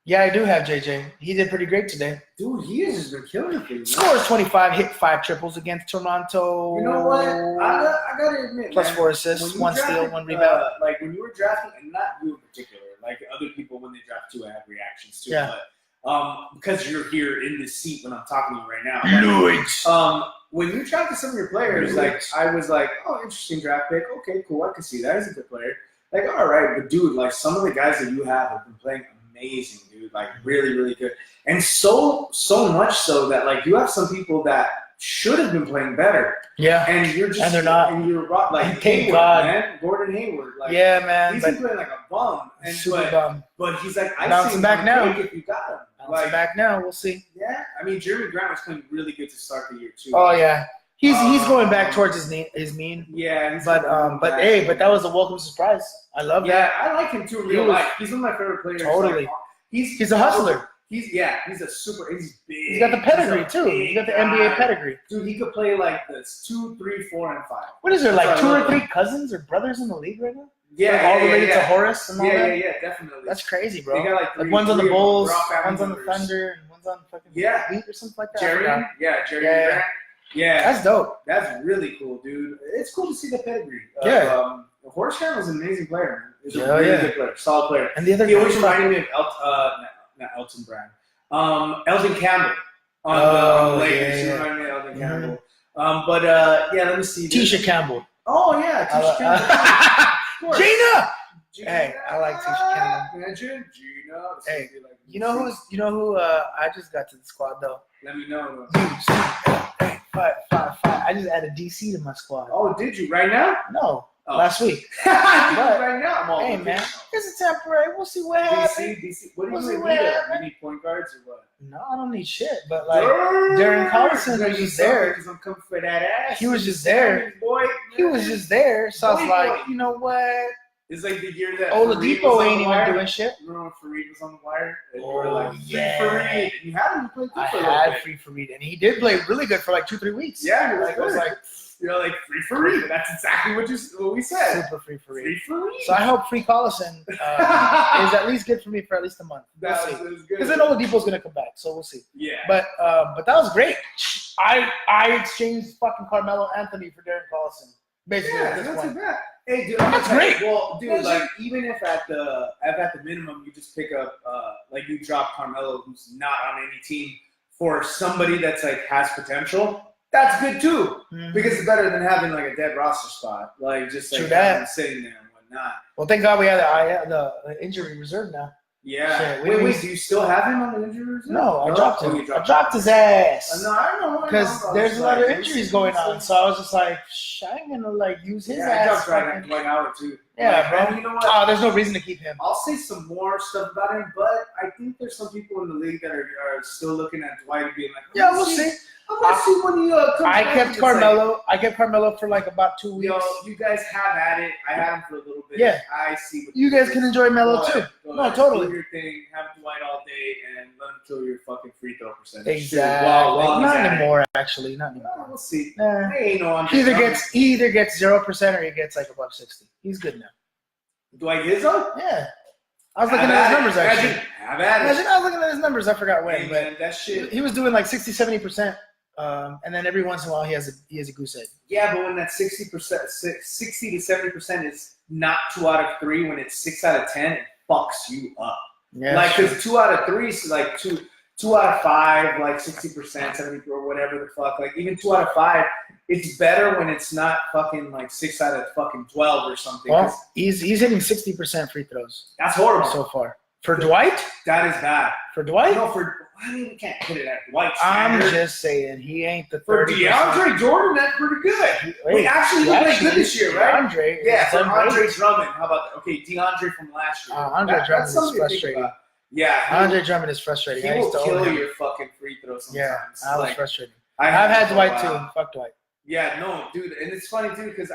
A: Yeah, I do have JJ. He did pretty great today.
B: Dude, he has just been killing it for you.
A: Scores 25, hit 5 triples against Toronto.
B: You know what? I gotta admit,
A: plus
B: man,
A: 4 assists, 1 steal, 1 rebound.
B: Like when you were drafting, and not you in particular, like other people when they draft too, I have reactions too.
A: Yeah.
B: But because you're here in this seat when I'm talking to you right now. When you drafted some of your players, like I was like, oh, interesting draft pick. Okay, cool. I can see that. He's a good player. Like, all right, but dude, like some of the guys that you have been playing amazing, dude. Like really, really good. And so much so that like you have some people that should have been playing better.
A: Yeah.
B: And you're just
A: and they're not.
B: And you're like
A: thank
B: Hayward,
A: God.
B: Man. Gordon Hayward. Like,
A: yeah, man.
B: He's been playing like a bum. And
A: super bum.
B: But he's like, I
A: bouncing back now.
B: If you got him.
A: Bouncing back now. We'll see.
B: Yeah. I mean, Jeremy Grant was playing really good to start the year too.
A: Oh yeah. He's going back towards his mean.
B: Yeah.
A: But that was a welcome surprise. I love that.
B: Yeah, I like him too in real life. He's one of my favorite players.
A: Totally.
B: Like,
A: he's a hustler.
B: He's a super. He's big.
A: He's got the pedigree too. He's got the NBA pedigree.
B: Dude, he could play like this 2, 3, 4, and 5.
A: What is there, like 2 or 3 cousins or brothers in the league right now?
B: Yeah,
A: all related to Horace and all that.
B: Yeah, definitely.
A: That's crazy, bro.
B: They got like
A: one's on the Bulls, one's on the Thunder, and one's on fucking Heat or something like that.
B: Jerry Grant. Yeah,
A: that's dope.
B: That's really cool, dude. It's cool to see the pedigree. Horace Grant was an amazing player, man. He's a really good player, solid player.
A: And the other
B: he always reminded me of not Elton Brand. Elton Campbell on the Lakers. He reminded me of Elton Campbell. Let me see.
A: Tisha Campbell.
B: Oh yeah, Tisha Campbell.
A: Gina. Hey, I like Tisha Campbell.
B: Gina.
A: Hey, you know who? I just got to the squad though.
B: Let me know.
A: Hey, 5. I just added DC to my squad.
B: Oh, did you right now?
A: No. last week.
B: Right now, I'm all
A: hey, man, it's a temporary. We'll see what happens.
B: DC. What do you need? You need point guards or what?
A: No, I don't need shit. But like, Darren Collison was just there.
B: Because I'm coming for that ass.
A: He was just there.
B: Boy,
A: he was just there. So I was like, you know what?
B: It's like the year that
A: Oladipo ain't even doing shit.
B: Remember when Fareed was on the wire? And
A: oh,
B: you were like,
A: yeah.
B: Fareed. You had him play good
A: I
B: for a little
A: had
B: bit.
A: free Fareed, and he did play really good for like 2-3 weeks.
B: Yeah,
A: I was like,
B: you're like free Fareed. That's exactly what we said.
A: Super free Fareed.
B: Free Fareed.
A: So I hope free Collison is at least good for me for at least a month. We'll see. Because then Oladipo's gonna come back, so we'll see.
B: Yeah.
A: But that was great. I exchanged fucking Carmelo Anthony for Darren Collison. Basically, at this point.
B: Hey, dude,
A: that's great.
B: Well, dude, like even if at the minimum you just pick up, like you drop Carmelo, who's not on any team, for somebody that's like has potential, that's good too. Mm-hmm. Because it's better than having like a dead roster spot, like just like sitting there and whatnot.
A: Well, thank God we have the injury reserve now.
B: Yeah. Shit, wait, do you still have him on the injury reserve?
A: No, I dropped him. I dropped his ass.
B: No, I know.
A: Because there's a lot of injuries going on, so I was just like, I ain't gonna like use his ass.
B: I dropped Dwight Howard too.
A: Yeah, bro.
B: And you know what?
A: There's no reason to keep him.
B: I'll say some more stuff about him, but I think there's some people in the league that are still looking at Dwight and being like,
A: yeah, we'll see.
B: I'm gonna see when he comes back.
A: I kept Carmelo for like about 2 weeks.
B: Yo, you guys have at it. I had him for a little bit.
A: Yeah.
B: I see.
A: You guys can enjoy Melo too. No, totally.
B: Do your thing. Have Dwight all day and let him kill your fucking free throw percentage.
A: Exactly. Not anymore, actually. Not anymore.
B: We'll see.
A: He either gets 0% or he gets like above 60. He's good now.
B: Dwight Izzo?
A: Yeah. I was looking at his numbers actually.
B: Imagine
A: I was looking at his numbers. I forgot when,
B: but that shit.
A: He was doing like 60-70%. And then every once in a while he has a goose egg.
B: Yeah, but when that 60% to 70% is not 2 out of 3, when it's 6 out of 10, it fucks you up.
A: Yeah,
B: like because 2 out of 3 is like 2 out of 5, like 60%, 70 or whatever the fuck. Like even 2 out of 5, it's better when it's not fucking like 6 out of fucking 12 or something.
A: Well, he's hitting 60% free throws.
B: That's horrible
A: so far. For Dwight?
B: That is bad.
A: For Dwight?
B: No, we can't put it at Dwight.
A: I'm just saying, he ain't the 30%.
B: For DeAndre Jordan, that's pretty good. He actually played good this year, right? Andre Drummond. How about that? Okay, DeAndre from last year.
A: Andre Drummond is frustrating.
B: Yeah.
A: Andre Drummond is frustrating.
B: He will kill your fucking free throws sometimes.
A: Yeah, that was frustrating. I've had Dwight too. Fuck Dwight.
B: Yeah, no, dude. And it's funny, too, because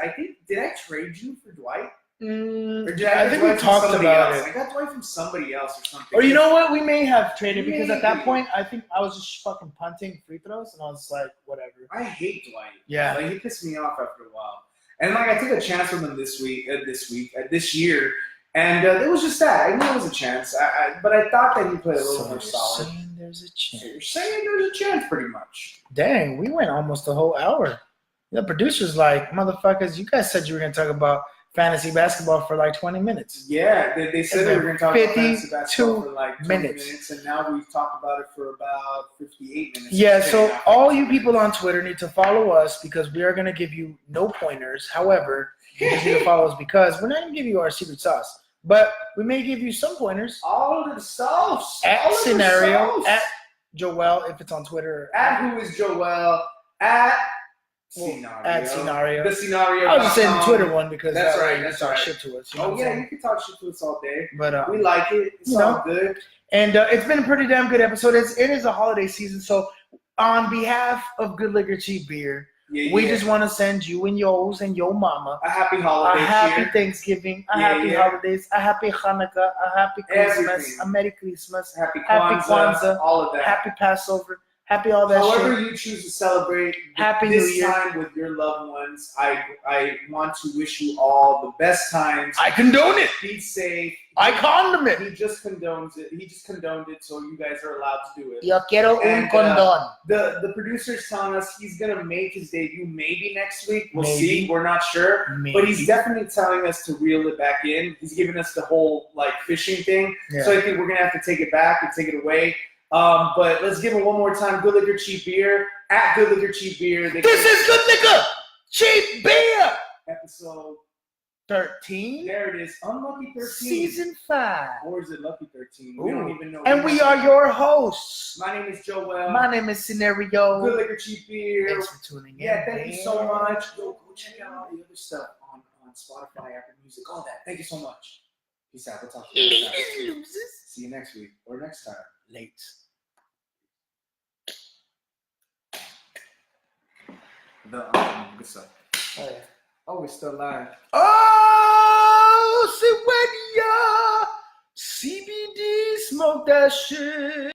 B: did I trade you for Dwight? Or did
A: I think we talked about it.
B: I got Dwight from somebody else or something.
A: Or you know what? We may have traded because at that point, I think I was just fucking punting free throws, and I was like, whatever.
B: I hate Dwight.
A: Yeah.
B: Like, he pissed me off after a while. And, like, I took a chance with him this year, and it was just that. I knew it was a chance, but I thought that he played a little more solid.
A: You're saying there's a chance.
B: You're saying there's a chance, pretty much.
A: Dang, we went almost a whole hour. The producer's like, motherfuckers, you guys said you were going to talk about fantasy basketball for like 20 minutes.
B: Yeah, they said they were going to talk about fantasy basketball for like 20
A: minutes,
B: and now we've talked about it for about 58 minutes.
A: Yeah, so all you people on Twitter need to follow us because we are going to give you no pointers. However, you need to follow us because we're not going to give you our secret sauce, but we may give you some pointers.
B: All of the sauce.
A: At Scenario, at Joel, if it's on Twitter.
B: At Who Is Joel, at
A: Scenario. At Scenario.
B: The Scenario.
A: I was just saying the Twitter one because
B: that's right. That's
A: talk
B: right.
A: shit to us.
B: You can talk shit to us all day.
A: But
B: we like it. It's all good.
A: And it's been a pretty damn good episode. It is a holiday season, so on behalf of Good Liquor Cheap Beer, we just want to send you and yours and your mama
B: a happy holiday,
A: a happy Thanksgiving, a happy holidays, a happy Hanukkah, a happy Christmas, a Merry Christmas,
B: happy Kwanzaa, all of that,
A: happy Passover. Happy all that
B: However
A: shit.
B: you choose to celebrate
A: Happy
B: this
A: New Year.
B: time with your loved ones, I want to wish you all the best times.
A: I condone it.
B: Be safe.
A: I condone it.
B: He just condones it. He just condoned it, so you guys are allowed to do it.
A: Yo quiero un condón.
B: The producer's telling us he's going to make his debut maybe next week. We'll see. We're not sure.
A: Maybe.
B: But he's definitely telling us to reel it back in. He's giving us the whole fishing thing. Yeah. So I think we're going to have to take it back and take it away. But let's give it one more time. Good Liquor Cheap Beer at Good Liquor Cheap Beer.
A: This is Good Liquor Cheap Beer.
B: Episode
A: 13.
B: There it is. Unlucky 13.
A: Season 5.
B: Or is it Lucky 13? We don't even know.
A: And we are your hosts.
B: My name is Joel.
A: My name is Scenario.
B: Good Liquor Cheap Beer.
A: Thanks for tuning in.
B: Yeah, thank you so much. Go check out all the other stuff on on Spotify, Apple Music, all that. Thank you so much. Peace out. We'll talk to you next time.
A: Losers.
B: See you next week or next time.
A: Late.
B: Good stuff.
A: Oh, yeah.
B: Oh, we're still live.
A: Oh, see when ya CBD smoke that shit.